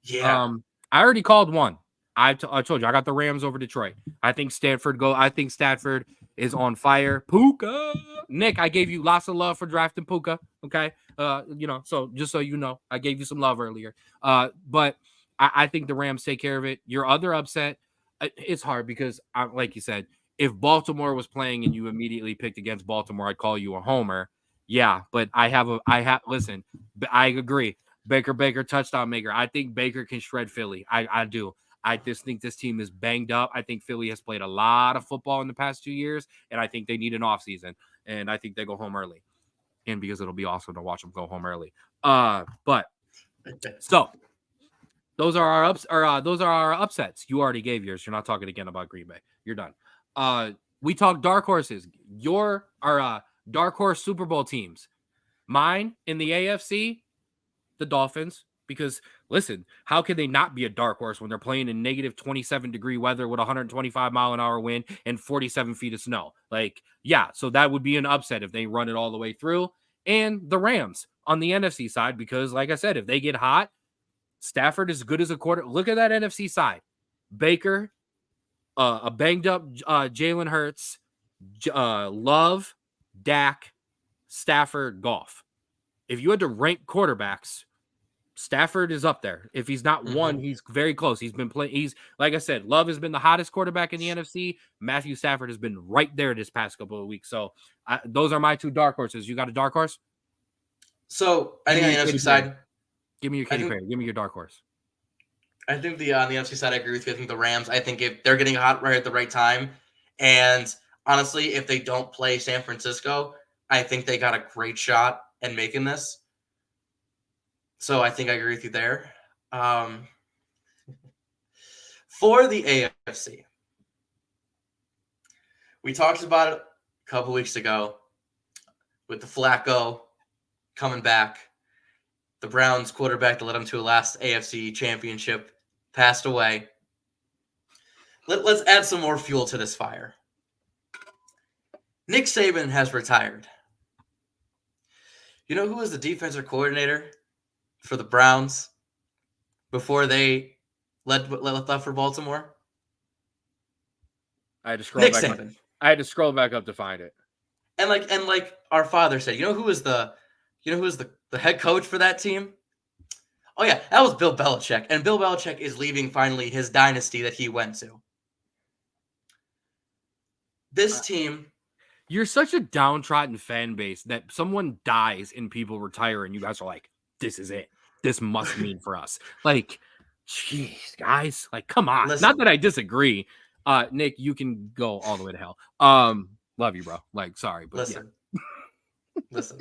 yeah, I already called one. I told you I got the Rams over Detroit. I think Stafford is on fire. Puka, Nick, I gave you lots of love for drafting Puka. Okay, so just so you know, I gave you some love earlier. But I think the Rams take care of it. Your other upset, it's hard because, like you said, if Baltimore was playing and you immediately picked against Baltimore, I'd call you a homer. Yeah, but listen, I agree. Baker touchdown maker. I think Baker can shred Philly. I do. I just think this team is banged up. I think Philly has played a lot of football in the past 2 years, and I think they need an offseason. And I think they go home early. And because it'll be awesome to watch them go home early. But so those are our upsets. You already gave yours. You're not talking again about Green Bay. You're done. We talked dark horses. Our dark horse Super Bowl teams. Mine in the AFC, the Dolphins. Because listen, how can they not be a dark horse when they're playing in negative 27-degree weather with 125-mile-an-hour wind and 47 feet of snow? Like, yeah, so that would be an upset if they run it all the way through. And the Rams on the NFC side, because like I said, if they get hot, Stafford is good as a quarter. Look at that NFC side. Baker, a banged up Jalen Hurts, Love, Dak, Stafford, Goff. If you had to rank quarterbacks, Stafford is up there. If he's not one, he's very close. He's been playing. He's, like I said, Love has been the hottest quarterback in the NFC. Matthew Stafford has been right there this past couple of weeks. So those are my two dark horses. You got a dark horse? So I think on the NFC side, give me your Katy Perry. Give me your dark horse. I think on the NFC side, I agree with you. I think the Rams. I think if they're getting hot right at the right time, and honestly, if they don't play San Francisco, I think they got a great shot at making this. So I think I agree with you there. For the AFC, We talked about it a couple weeks ago with the Flacco coming back. The Browns quarterback that led them to a last AFC championship passed away. Let's add some more fuel to this fire. Nick Saban has retired. You know who was the defensive coordinator for the Browns before they left for Baltimore? I had to scroll Nick back up. Saban. I had to scroll back up to find it. And like our father said, you know who was the head coach for that team? Oh yeah, that was Bill Belichick. And Bill Belichick is leaving finally his dynasty that he went to. This team. You're such a downtrodden fan base that someone dies and people retire and you guys are like, this is it. This must mean for us. Like, jeez, guys. Like, come on. Listen. Not that I disagree. Nick, you can go all the way to hell. Love you, bro. Like, sorry, but listen.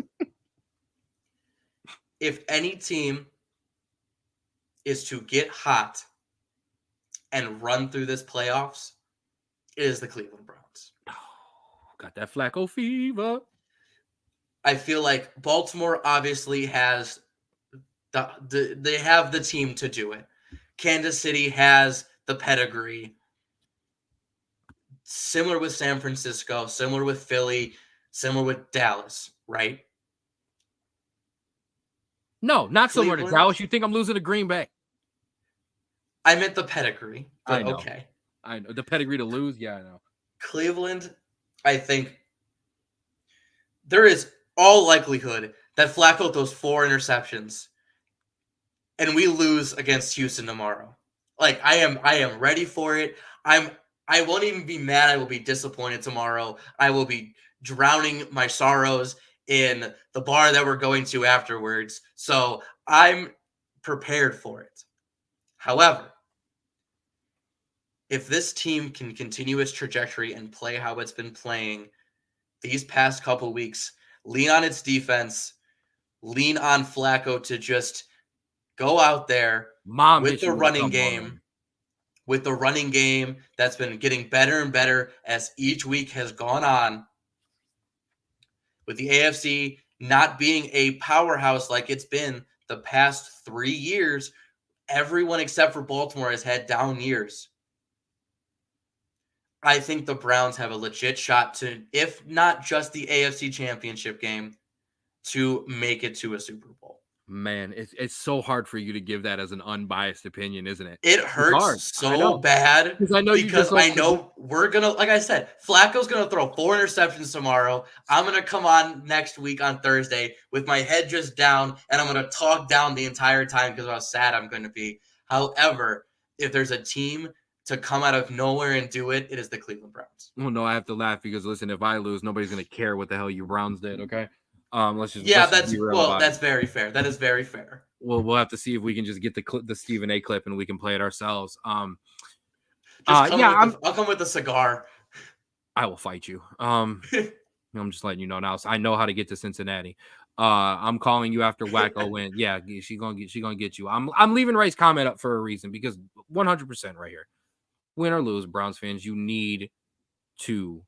If any team is to get hot and run through this playoffs, it is the Cleveland Browns. Got that Flacco fever. I feel like Baltimore obviously has they have the team to do it. Kansas City has the pedigree. Similar with San Francisco, similar with Philly, similar with Dallas, right? No, not similar to Dallas. You think I'm losing to Green Bay? I meant the pedigree, but I know. okay. I know. The pedigree to lose? Yeah, I know. Cleveland, I think there is all likelihood that Flacco throws 4 interceptions and we lose against Houston tomorrow. Like I am ready for it. I won't even be mad. I will be disappointed tomorrow. I will be drowning my sorrows in the bar that we're going to afterwards. So I'm prepared for it. However, if this team can continue its trajectory and play how it's been playing these past couple weeks, lean on its defense, lean on Flacco to just go out there with the running game. With the running game that's been getting better and better as each week has gone on. With the AFC not being a powerhouse like it's been the past 3 years, everyone except for Baltimore has had down years. I think the Browns have a legit shot to, if not just the AFC Championship game, to make it to a Super Bowl. Man, it's so hard for you to give that as an unbiased opinion, isn't it? It hurts so bad because I know we're going to, like I said, Flacco's going to throw 4 interceptions tomorrow. I'm going to come on next week on Thursday with my head just down, and I'm going to talk down the entire time because of how sad I'm going to be. However, if there's a team to come out of nowhere and do it, it is the Cleveland Browns. Well, no, I have to laugh because, listen, if I lose, nobody's going to care what the hell you Browns did, okay? Let's That's very fair. That is very fair. Well, we'll have to see if we can just get the Stephen A clip and we can play it ourselves. I'll come with the cigar. I will fight you. I'm just letting you know now. So I know how to get to Cincinnati. I'm calling you after Wacko win. Yeah, she gonna get you. I'm leaving Ray's comment up for a reason because 100% right here. Win or lose, Browns fans, you need to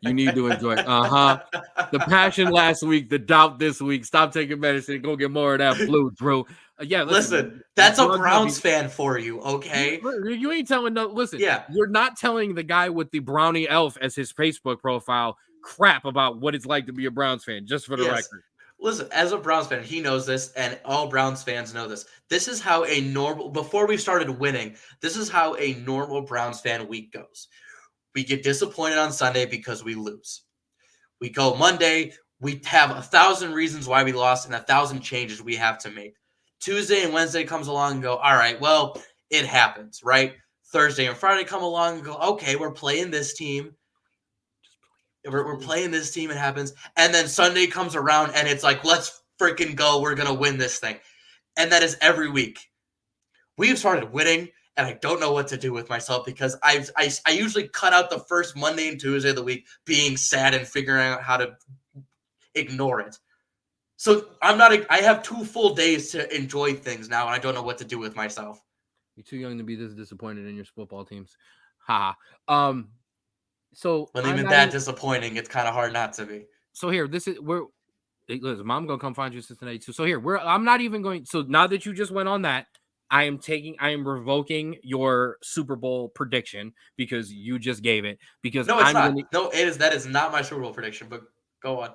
enjoy. The passion last week, the doubt this week. Stop taking medicine. Go get more of that flu, Drew. Yeah, listen, that's a Browns fan for you, okay? You ain't telling no. Listen, yeah, you're not telling the guy with the brownie elf as his Facebook profile crap about what it's like to be a Browns fan. Just for the record. Listen, as a Browns fan, he knows this, and all Browns fans know this. This is how before we started winning, this is how a normal Browns fan week goes. We get disappointed on Sunday because we lose. We go Monday, we have 1,000 reasons why we lost and 1,000 changes we have to make. Tuesday and Wednesday comes along and go, all right, well, it happens, right? Thursday and Friday come along and go, okay, we're playing this team. We're playing this team, it happens. And then Sunday comes around and it's like, let's freaking go. We're going to win this thing. And that is every week. We've started winning. And I don't know what to do with myself because I usually cut out the first Monday and Tuesday of the week being sad and figuring out how to ignore it. So I have 2 full days to enjoy things now, and I don't know what to do with myself. You're too young to be this disappointed in your football teams. Ha. So When I'm even not that even, disappointing, it's kind of hard not to be. so here, this is where listen, mom gonna come find you in Cincinnati too. So here, I'm not even going. So now that you just went on that, I am revoking your Super Bowl prediction because you just gave it. Because No, it's I'm not. gonna No, it is. That is not my Super Bowl prediction. But go on.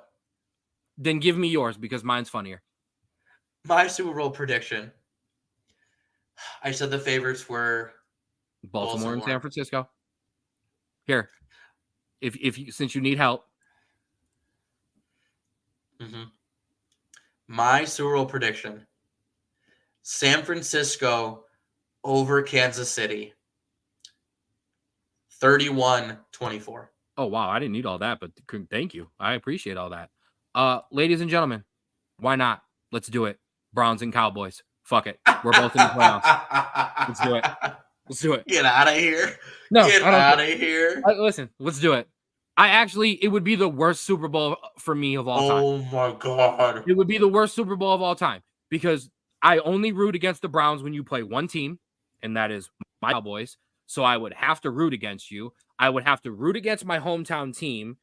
then give me yours because mine's funnier. My Super Bowl prediction. I said the favorites were Baltimore and San Baltimore. Francisco. Here, if you, since you need help, Mm-hmm. My Super Bowl prediction: San Francisco over Kansas City, 31-24. oh wow, I didn't need all that, but thank you, I appreciate all that. Ladies and gentlemen, why not? Let's do it. Browns and Cowboys. Fuck it. We're both in the playoffs. Let's do it. Let's do it. Get out of here. No, Get I don't. out of here. Listen, let's do it. It would be the worst Super Bowl for me of all time. Oh my God. It would be the worst Super Bowl of all time because I only root against the Browns when you play one team, and that is my Cowboys. So I would have to root against you. I would have to root against my hometown team,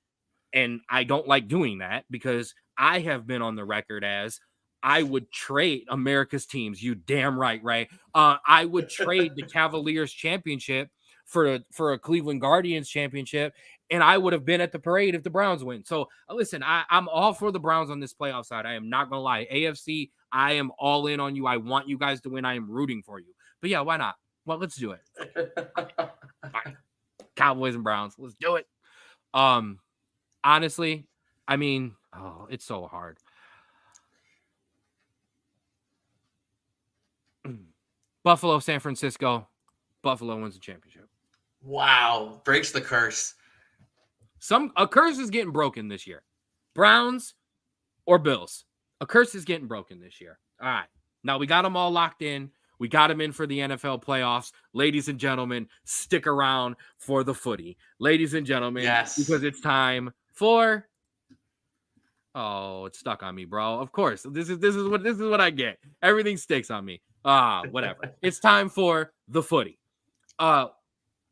and I don't like doing that because I have been on the record as I would trade America's teams. You damn right, right? I would trade the Cavaliers championship for a Cleveland Guardians championship, and I would have been at the parade if the Browns win. So listen, I'm all for the Browns on this playoff side. I am not gonna lie. AFC, I am all in on you. I want you guys to win. I am rooting for you. But yeah, why not? Well, let's do it. Fine. Cowboys and Browns. Let's do it. Honestly, I mean, oh, it's so hard. Buffalo, San Francisco. Buffalo wins the championship. Wow. Breaks the curse. A curse is getting broken this year. Browns or Bills. A curse is getting broken this year. All right. Now we got them all locked in. We got them in for the NFL playoffs. Ladies and gentlemen, stick around for the footy. Ladies and gentlemen, Yes. because it's time for... Oh, it's stuck on me, bro. Of course. This is what I get. Everything sticks on me. Whatever. It's time for the footy.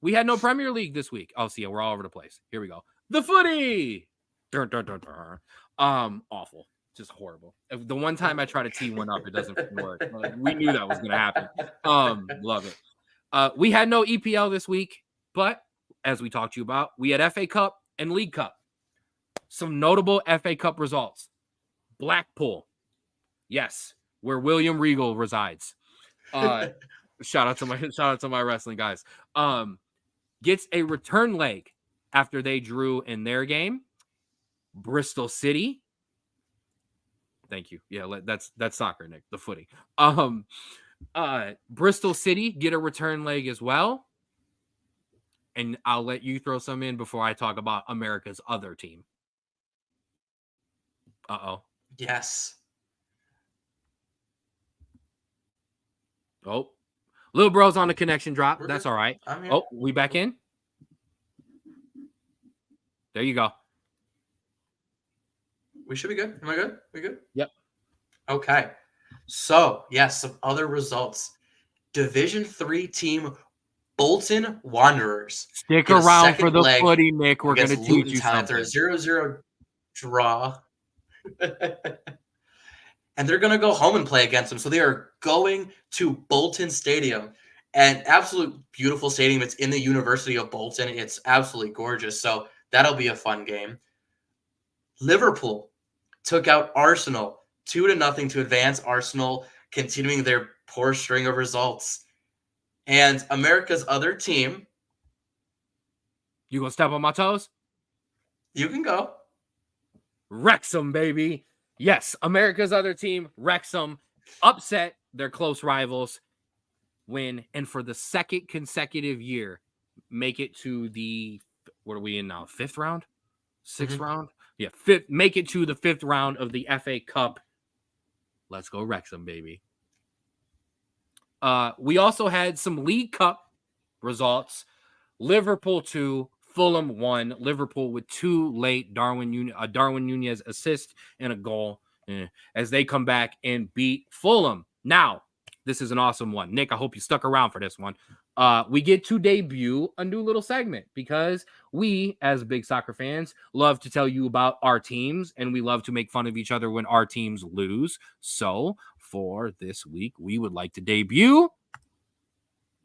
We had no Premier League this week. Oh, see, we're all over the place. Here we go. The footy. Dun, dun, dun, dun. Awful. Just horrible. The one time I try to tee one up, it doesn't work. Like, we knew that was gonna happen. Love it. We had no EPL this week, but as we talked to you about, we had FA Cup and League Cup. Some notable FA Cup results. Blackpool. Yes, where William Regal resides. Shout out to my wrestling guys. Gets a return leg after they drew in their game. Bristol City. Thank you. Yeah, that's soccer, Nick. The footy. Bristol City get a return leg as well. And I'll let you throw some in before I talk about America's other team. Uh-oh. Yes. Oh. Little bro's on the connection drop. We're That's good. all right. I'm here. Oh, we back in? There you go. We should be good. Am I good? We good? Yep. Okay. So, yes, some other results. Division 3 team Bolton Wanderers. Stick get a around second for the leg footy, Nick. We're going to against teach Luton you Town after something. a 0-0 draw. And they're going to go home and play against them. So they are going to Bolton Stadium. An absolute beautiful stadium. It's in the University of Bolton. It's absolutely gorgeous. So that'll be a fun game. Liverpool took out Arsenal 2-0 to advance. Arsenal continuing their poor string of results. And America's other team. You going to step on my toes? You can go. Wrexham, baby. Yes, America's other team, Wrexham, upset their close rivals, win, and for the second consecutive year, make it to the, what are we in now, 5th round? 6th round? Yeah, make it to the 5th round of the FA Cup. Let's go Wrexham, baby. We also had some League Cup results. Liverpool 2, Fulham 1. Liverpool with 2 late Darwin Nunez assist and a goal as they come back and beat Fulham. Now, this is an awesome one. Nick, I hope you stuck around for this one. we get to debut a new little segment because we, as big soccer fans, love to tell you about our teams and we love to make fun of each other when our teams lose. So for this week, we would like to debut.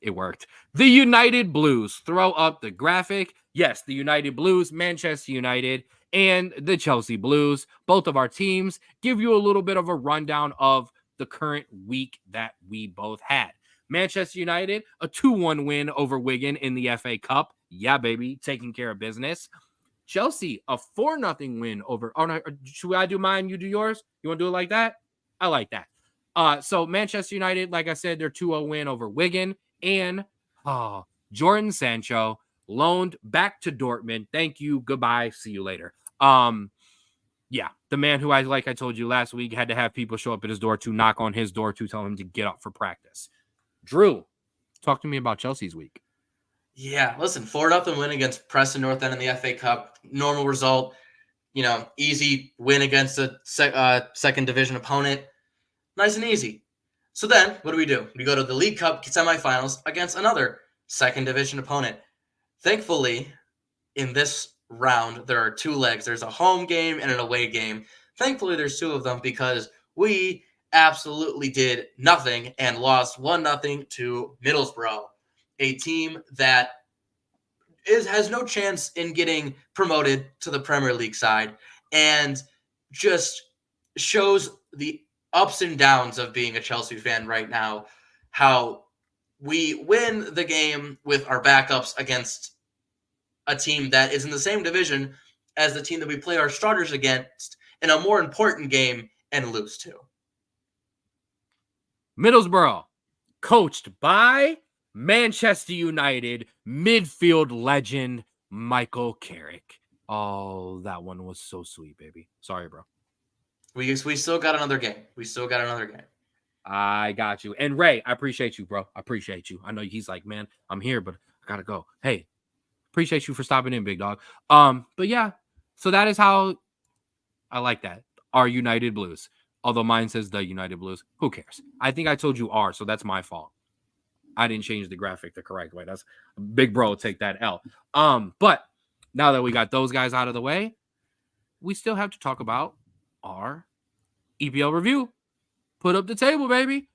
It worked. The United Blues. Throw up the graphic. Yes, the United Blues, Manchester United, and the Chelsea Blues. Both of our teams give you a little bit of a rundown of the current week that we both had. Manchester United, a 2-1 win over Wigan in the FA Cup. Yeah, baby, taking care of business. Chelsea, a 4-0 win over. Oh, no, should I do mine? You do yours? You want to do it like that? I like that. So Manchester United, like I said, their 2-0 win over Wigan. And Jordan Sancho loaned back to Dortmund. Thank you. Goodbye. See you later. Yeah, the man who like I told you last week, had to have people show up at his door to knock on his door to tell him to get up for practice. Drew, talk to me about Chelsea's week. Yeah, listen, 4-0 win against Preston North End in the FA Cup. Normal result, easy win against a second division opponent. Nice and easy. So then, what do? We go to the League Cup semifinals against another second division opponent. Thankfully, in this round, there are 2 legs. There's a home game and an away game. Thankfully, there's 2 of them because we absolutely did nothing and lost 1-0 to Middlesbrough, a team that has no chance in getting promoted to the Premier League side and just shows the ups and downs of being a Chelsea fan right now, how we win the game with our backups against a team that is in the same division as the team that we play our starters against in a more important game and lose to. Middlesbrough, coached by Manchester United midfield legend Michael Carrick. Oh, that one was so sweet, baby. Sorry, bro. We still got another game. I got you. And Ray, I appreciate you, bro. I appreciate you. I know he's like, man, I'm here, but I gotta go. Hey, appreciate you for stopping in, big dog. But yeah, so that is how I like that. Our United Blues. Although mine says the United Blues. Who cares? I think I told you R, so that's my fault. I didn't change the graphic the correct way. That's big bro, take that L. But now that we got those guys out of the way, we still have to talk about our EPL review. Put up the table, baby.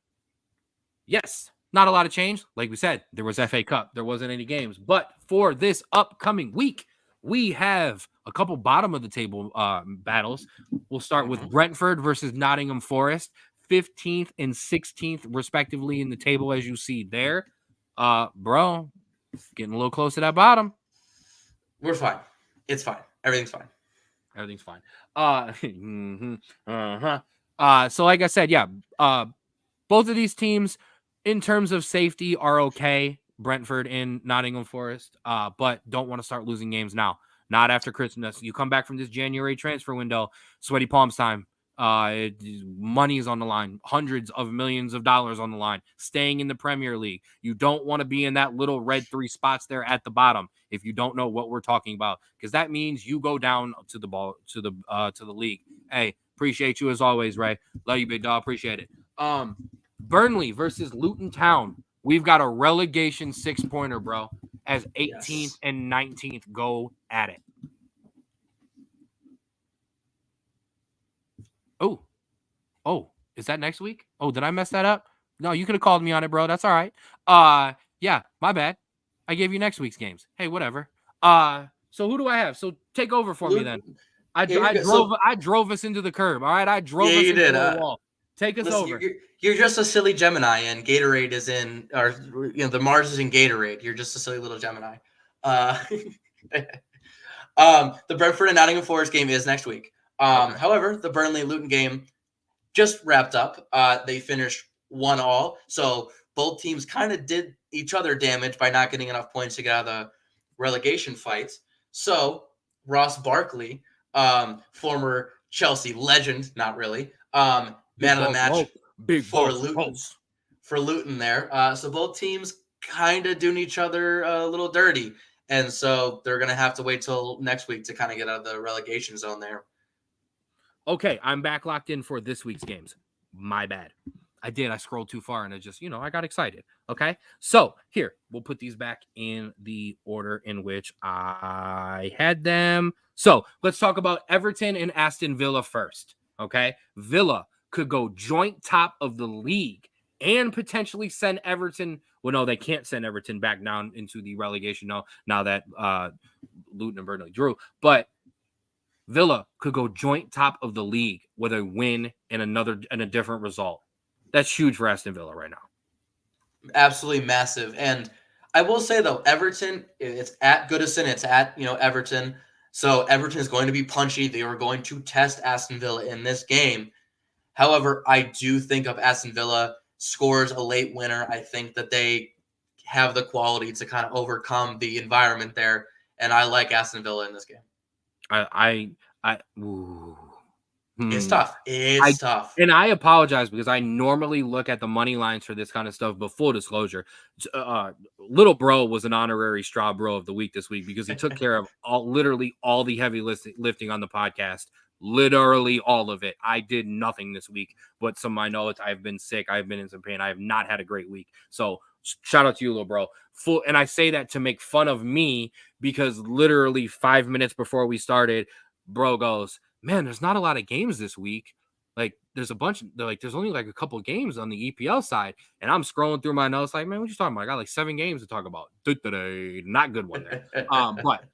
Yes, not a lot of change. Like we said, there was FA Cup. There wasn't any games. But for this upcoming week, we have a couple bottom of the table battles. We'll start with Brentford versus Nottingham Forest, 15th and 16th, respectively, in the table, as you see there. Bro, getting a little close to that bottom. We're fine. It's fine. Everything's fine. Everything's fine. So like I said, yeah, both of these teams, in terms of safety, are okay. Brentford and Nottingham Forest, but don't want to start losing games now. Not after Christmas. You come back from this January transfer window, sweaty palms time. Money is on the line, hundreds of millions of dollars on the line, staying in the Premier League. You don't want to be in that little red 3 spots there at the bottom if you don't know what we're talking about, because that means you go down to the league. Hey, appreciate you as always, Ray. Love you, big dog. Appreciate it. Burnley versus Luton Town. We've got a relegation 6-pointer, bro, as 18th and 19th go at it. Oh, is that next week? Oh, did I mess that up? No, you could have called me on it, bro. That's all right. Yeah, my bad. I gave you next week's games. Hey, whatever. So who do I have? So take over for me then. I drove us into the curb. All right, I drove us into the wall. Take us over. You're just a silly Gemini, and Gatorade is in, or the Mars is in Gatorade. You're just a silly little Gemini. The Brentford and Nottingham Forest game is next week. Okay. However, the Burnley-Luton game just wrapped up. They finished 1-1, so both teams kind of did each other damage by not getting enough points to get out of the relegation fights. So Ross Barkley, former Chelsea legend, not really, man of the match for Luton there. So both teams kind of doing each other a little dirty, and so they're going to have to wait till next week to kind of get out of the relegation zone there. Okay, I'm back locked in for this week's games. My bad. I did. I scrolled too far and it just, I got excited. Okay. So here, we'll put these back in the order in which I had them. So let's talk about Everton and Aston Villa first. Okay. Villa could go joint top of the league and potentially send Everton. Well, no, they can't send Everton back down into the relegation now that Luton and Burnley drew. But Villa could go joint top of the league with a win and a different result. That's huge for Aston Villa right now. Absolutely massive. And I will say though, Everton, it's at Goodison, it's at Everton. So Everton is going to be punchy. They are going to test Aston Villa in this game. However, I do think if Aston Villa scores a late winner, I think that they have the quality to kind of overcome the environment there. And I like Aston Villa in this game. It's tough. It's tough. And I apologize because I normally look at the money lines for this kind of stuff. But full disclosure, little bro was an honorary Straub bro of the week this week because he took care of literally all the heavy lifting on the podcast. Literally all of it. I did nothing this week, but some of my notes. I've been sick. I've been in some pain. I have not had a great week. So shout out to you, little bro. And I say that to make fun of me because literally 5 minutes before we started, bro goes, man, there's not a lot of games this week. Like there's a bunch, there's only like a couple games on the EPL side. And I'm scrolling through my notes like, man, what you talking about? I got like 7 games to talk about. Not good one there. But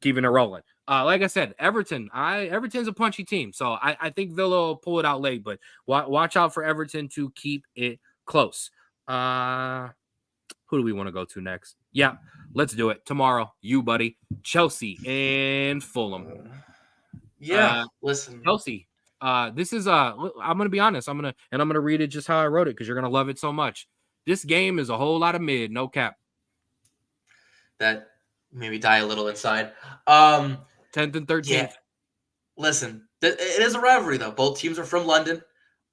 keeping it rolling. Like I said, Everton's a punchy team. So I think Villa will pull it out late, but watch out for Everton to keep it close. Who do we want to go to next? Yeah, let's do it. Tomorrow, you, buddy. Chelsea and Fulham. Yeah, listen. Chelsea. This is I'm gonna be honest. I'm gonna read it just how I wrote it because you're gonna love it so much. This game is a whole lot of mid, no cap. That made me die a little inside. 10th and 13th. Yeah. Listen, it is a rivalry though. Both teams are from London.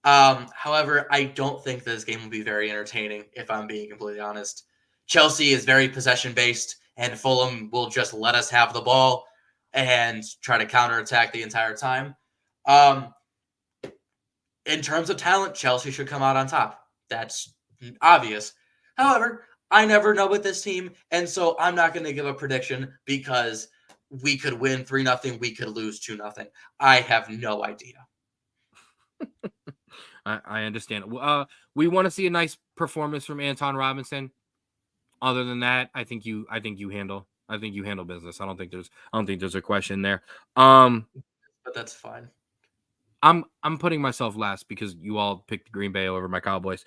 However, I don't think this game will be very entertaining, if I'm being completely honest. Chelsea is very possession-based, and Fulham will just let us have the ball and try to counterattack the entire time. In terms of talent, Chelsea should come out on top. That's obvious. However, I never know with this team, and so I'm not going to give a prediction because we could win 3-0, we could lose 2-0. I have no idea. I understand. We want to see a nice performance from Anton Robinson. Other than that, I think you handle business. I don't think there's a question there. But that's fine. I'm putting myself last because you all picked Green Bay over my Cowboys.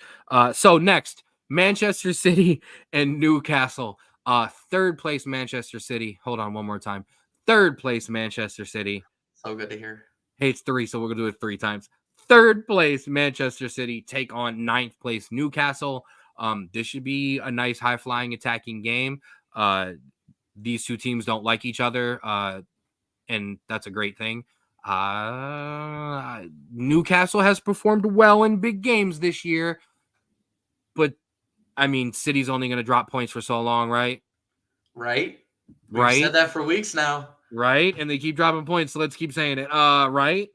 So next, Manchester City and Newcastle. Third place Manchester City. Hold on one more time. Third place Manchester City. So good to hear. Hey, it's 3, so we're gonna do it 3 times. Third place Manchester City take on 9th place Newcastle. This should be a nice high-flying attacking game. These two teams don't like each other, and that's a great thing. Newcastle has performed well in big games this year, but I mean, City's only going to drop points for so long, right? Right. We've said that for weeks now. Right, and they keep dropping points, so let's keep saying it. Right.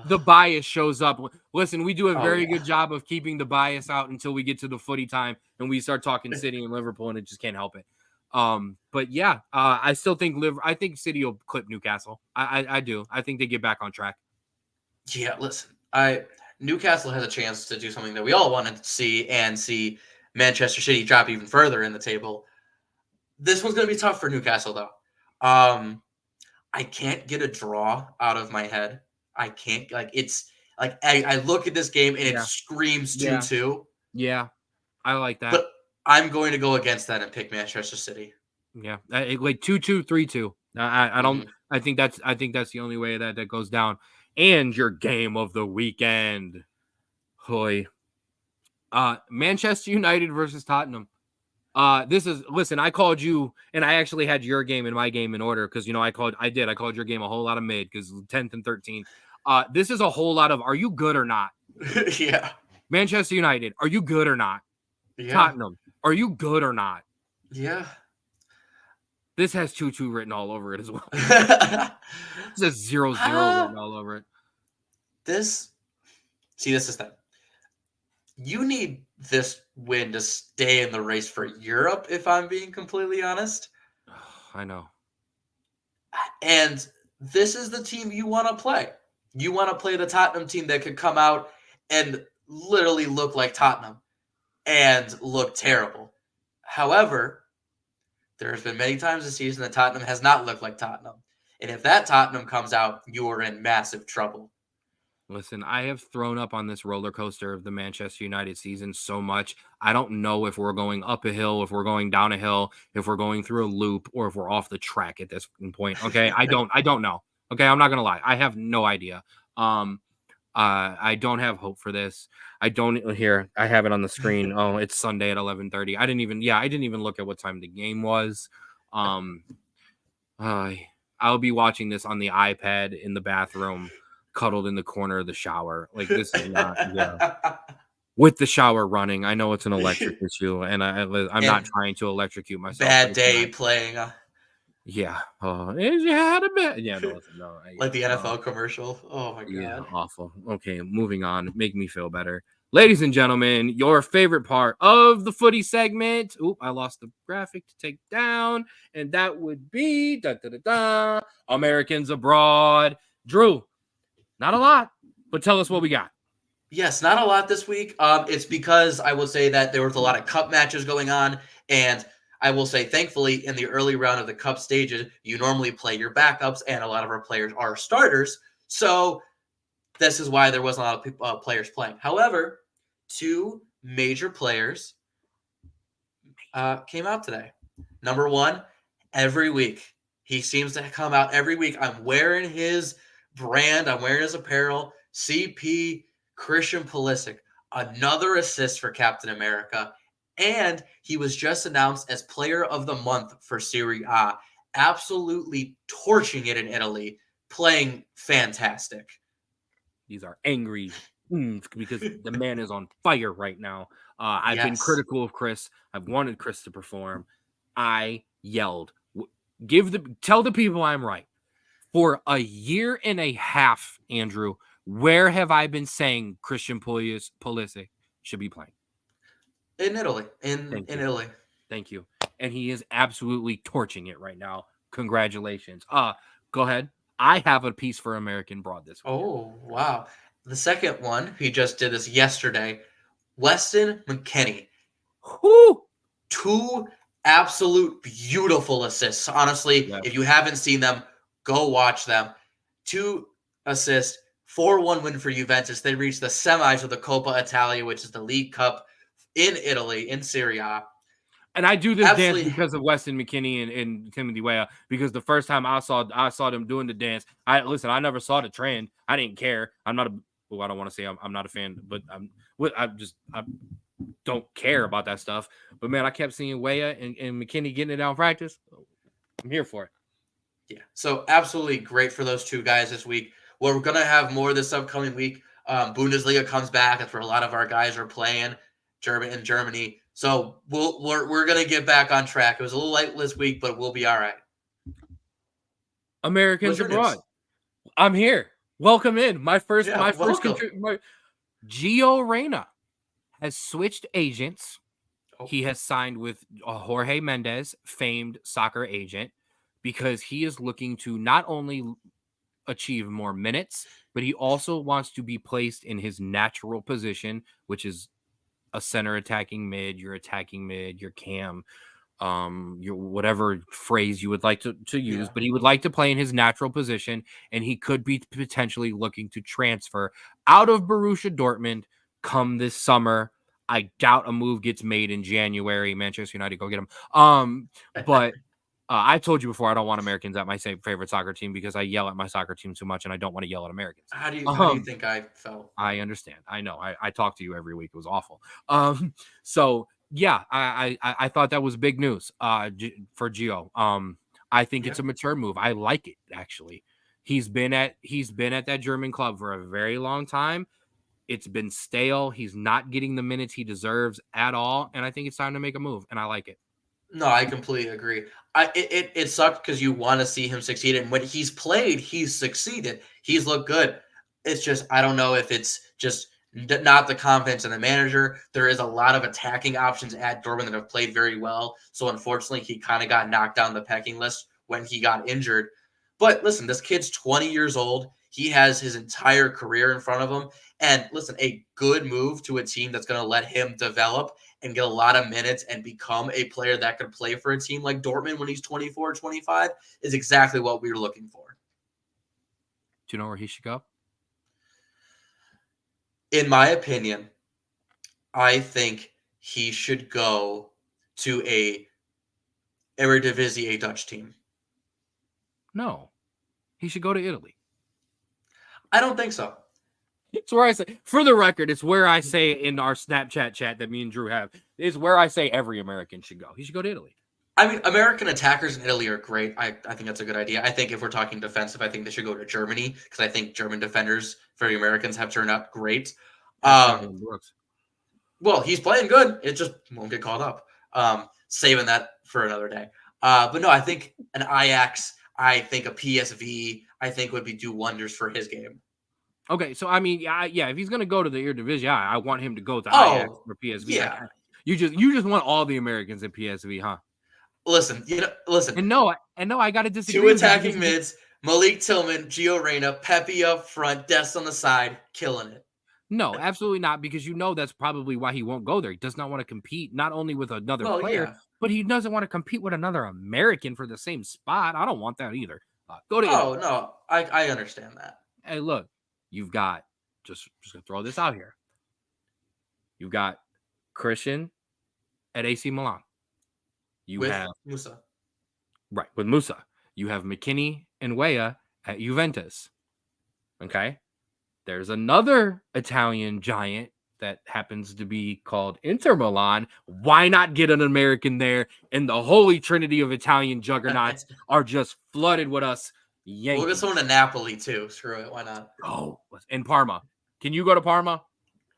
The bias shows up. Listen, we do a very good job of keeping the bias out until we get to the footy time and we start talking City and Liverpool, and it just can't help it. But yeah, I still think I think City will clip Newcastle. I do. I think they get back on track. Yeah, listen, Newcastle has a chance to do something that we all wanted to see and see Manchester City drop even further in the table. This one's going to be tough for Newcastle, though. I can't get a draw out of my head. I can't, I look at this game and it screams 2-2. Yeah, I like that. But I'm going to go against that and pick Manchester City. Yeah, like 2-2, 3-2. I don't. I think that's the only way that goes down. And your game of the weekend, hoy. Manchester United versus Tottenham. Listen, I called you, and I actually had your game and my game in order because I called your game a whole lot of mid because 10th and 13th. This is a whole lot of are you good or not? Yeah. Manchester United, are you good or not? Yeah. Tottenham, are you good or not? Yeah. This has 2-2 written all over it as well. This has 0-0 written all over it. This is that. you need this win to stay in the race for Europe, if I'm being completely honest. I know. And this is the team you want to play. You want to play the Tottenham team that could come out and literally look like Tottenham and look terrible. However, there's been many times this season that Tottenham has not looked like Tottenham. And if that Tottenham comes out, you are in massive trouble. Listen, I have thrown up on this roller coaster of the Manchester United season so much. I don't know if we're going up a hill, if we're going down a hill, if we're going through a loop, or if we're off the track at this point. Okay. I don't know. Okay. I'm not gonna lie. I have no idea. I don't have hope for this. I don't here. I have it on the screen. Oh, it's Sunday at 11:30. I didn't even look at what time the game was. I'll be watching this on the iPad in the bathroom, cuddled in the corner of the shower. Like, this is not, with the shower running. I know it's an electric issue, and I'm not trying to electrocute myself. Bad day playing. Yeah. You had a bad. Yeah. No. Like the NFL commercial. Oh my god. Yeah. Awful. Okay. Moving on. Make me feel better. Ladies and gentlemen, your favorite part of the footy segment. Oop, I lost the graphic to take down, and that would be Americans abroad. Drew, not a lot, but tell us what we got. Yes, not a lot this week. It's because I will say that there was a lot of cup matches going on, and I will say, thankfully, in the early round of the cup stages, you normally play your backups, and a lot of our players are starters. So this is why there wasn't a lot of people, players playing. However, two major players came out today. Number one, every week. He seems to come out every week. I'm wearing his brand. I'm wearing his apparel. CP Christian Pulisic, another assist for Captain America. And he was just announced as Player of the Month for Serie A. Absolutely torching it in Italy, playing fantastic. These are angry because the man is on fire right now. I've been critical of Chris. I've wanted Chris to perform. I yelled, tell the people I'm right. For a year and a half, Andrew, where have I been saying Christian Pulisic should be playing? In Italy. In Italy. Thank you. And he is absolutely torching it right now. Congratulations. Go ahead. I have a piece for American Broad this week. Oh, wow. The second one, he just did this yesterday. Weston McKennie. Whoo! Two absolute beautiful assists. Honestly, if you haven't seen them, go watch them. 2 assists, 4-1 win for Juventus. They reached the semis of the Coppa Italia, which is the League Cup in Italy, in Serie A. And I do this dance because of Weston McKennie and Timothy Weah, because the first time I saw them doing the dance, I never saw the trend. I didn't care. I don't want to say I'm not a fan, but I don't care about that stuff. But man, I kept seeing Weah and McKennie getting it down practice. I'm here for it. Yeah, so absolutely great for those two guys this week. We're going to have more this upcoming week. Bundesliga comes back. That's where a lot of our guys are playing in Germany. So we're going to get back on track. It was a little late this week, but we'll be all right. Americans abroad. I'm here. Welcome in. Gio Reyna has switched agents. Oh. He has signed with Jorge Mendes, famed soccer agent, because he is looking to not only achieve more minutes, but he also wants to be placed in his natural position, which is a center attacking mid, your attacking mid, your cam, your whatever phrase you would like to use, but he would like to play in his natural position, and he could be potentially looking to transfer out of Borussia Dortmund come this summer. I doubt a move gets made in January. Manchester United, go get him. But I told you before, I don't want Americans at my favorite soccer team because I yell at my soccer team too much, and I don't want to yell at Americans. How do you think I felt? I understand. I know. I talk to you every week. It was awful. So yeah, I thought that was big news for Gio. I think it's a mature move. I like it, actually. He's been at that German club for a very long time. It's been stale. He's not getting the minutes he deserves at all, and I think it's time to make a move, and I like it. No, I completely agree. It sucked because you want to see him succeed, and when he's played, he's succeeded. He's looked good. It's just I don't know if it's just not the confidence in the manager. There is a lot of attacking options at Dortmund that have played very well. So unfortunately, he kind of got knocked down the pecking list when he got injured. But listen, this kid's 20 years old. He has his entire career in front of him. And listen, a good move to a team that's going to let him develop and get a lot of minutes and become a player that could play for a team like Dortmund when he's 24, 25 is exactly what we were looking for. Do you know where he should go? In my opinion, I think he should go to a Eredivisie, a Dutch team. No. He should go to Italy. I don't think so. It's where I say, for the record, it's where I say in our Snapchat chat that me and Drew have, is where I say every American should go. He should go to Italy. I mean, American attackers in Italy are great. I think that's a good idea. I think if we're talking defensive, I think they should go to Germany because I think German defenders for the Americans have turned out great. Brooks. Well, he's playing good. It just won't get called up. Saving that for another day. But no, I think an Ajax, I think a PSV, I think would do wonders for his game. Okay, so I mean, yeah, if he's gonna go to the Eredivisie, I want him to go to Ajax or PSV. Yeah, you just want all the Americans at PSV, huh? Listen. And no, I gotta disagree. Two attacking mids: Malik Tillman, Gio Reyna, Pepe up front, Dest on the side, killing it. No, absolutely not, because that's probably why he won't go there. He does not want to compete not only with another player, but he doesn't want to compete with another American for the same spot. I don't want that either. Go to Italy. No, I understand that. Hey, look, you've got just gonna throw this out here. You've got Christian at AC Milan. You have Musa. Right, with Musa. You have McKinney and Weah at Juventus. Okay. There's another Italian giant that happens to be called Inter Milan. Why not get an American there? And the holy trinity of Italian juggernauts are just flooded with us Yankees. We'll get someone to Napoli too. Screw it. Why not? Oh, in Parma. Can you go to Parma?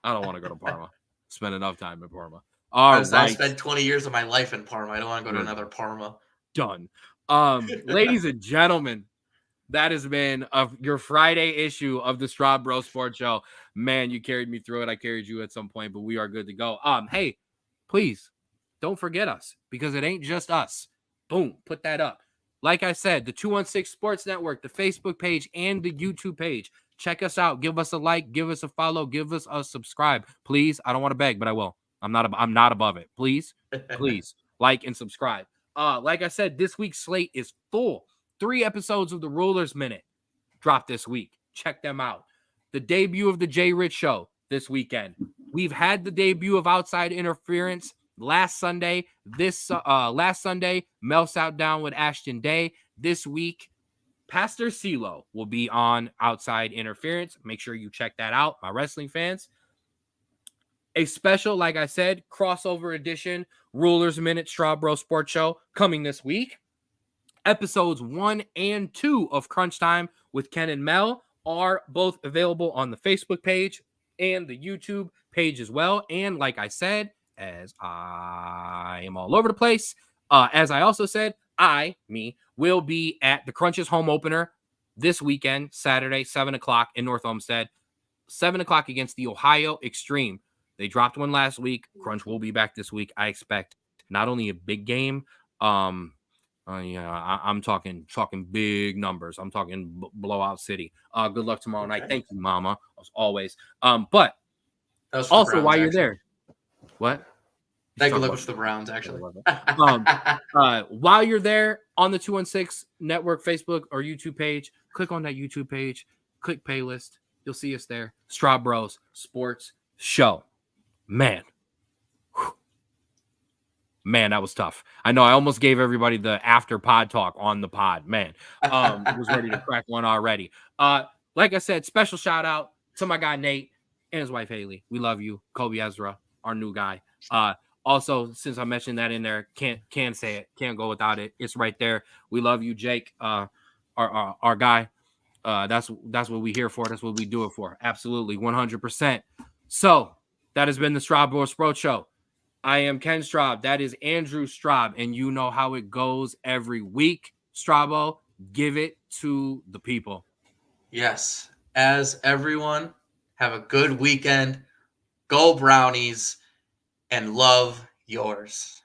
I don't want to go to Parma. Spend enough time in Parma. I spent 20 years of my life in Parma. I don't want to go to another Parma. Done. Ladies and gentlemen, that has been your Friday issue of the Straub Bro Sports Show. Man, you carried me through it. I carried you at some point, but we are good to go. Hey, please don't forget us, because it ain't just us. Boom, put that up. Like I said, the 216 Sports Network, the Facebook page, and the YouTube page. Check us out. Give us a like. Give us a follow. Give us a subscribe. Please. I don't want to beg, but I will. I'm not above it. Please like and subscribe. Like I said, this week's slate is full. 3 episodes of the Rulers Minute dropped this week. Check them out. The debut of the Jay Rich Show this weekend. We've had the debut of Outside Interference last Sunday. Last Sunday, Mel sat down with Ashton Day. This week, Pastor CeeLo will be on Outside Interference. Make sure you check that out, my wrestling fans. A special, like I said, crossover edition Rulers Minute Straub Bro Sports Show coming this week. Episodes 1 and 2 of Crunch Time with Ken and Mel are both available on the Facebook page and the YouTube page as well. And like I said, as I am all over the place, as I also said, me, will be at the Crunch's home opener this weekend, Saturday, 7 o'clock in North Olmsted. 7 o'clock against the Ohio Extreme. They dropped one last week. Crunch will be back this week. I expect not only a big game, I'm talking big numbers. I'm talking blowout city. Good luck tomorrow night. Thank you, Mama, as always. But also Browns, while you're there, what? Thank you, for the Browns, actually. While you're there on the 216 Network Facebook or YouTube page, click on that YouTube page, click playlist. You'll see us there. Straub Bros Sports Show. Man, that was tough. I know I almost gave everybody the after pod talk on the pod. Man, was ready to crack one already. Like I said, special shout out to my guy Nate and his wife Haley. We love you. Kobe Ezra, our new guy. Also, since I mentioned that in there, can't say it, can't go without it. It's right there. We love you, Jake, our guy. That's what we here for. That's what we do it for. Absolutely, 100%. So that has been the Straub Bro Sports Show. I am Ken Straub. That is Andrew Straub, and you know how it goes every week. Straubo, give it to the people. Yes, as everyone Have a good weekend. Go Brownies, and love yours.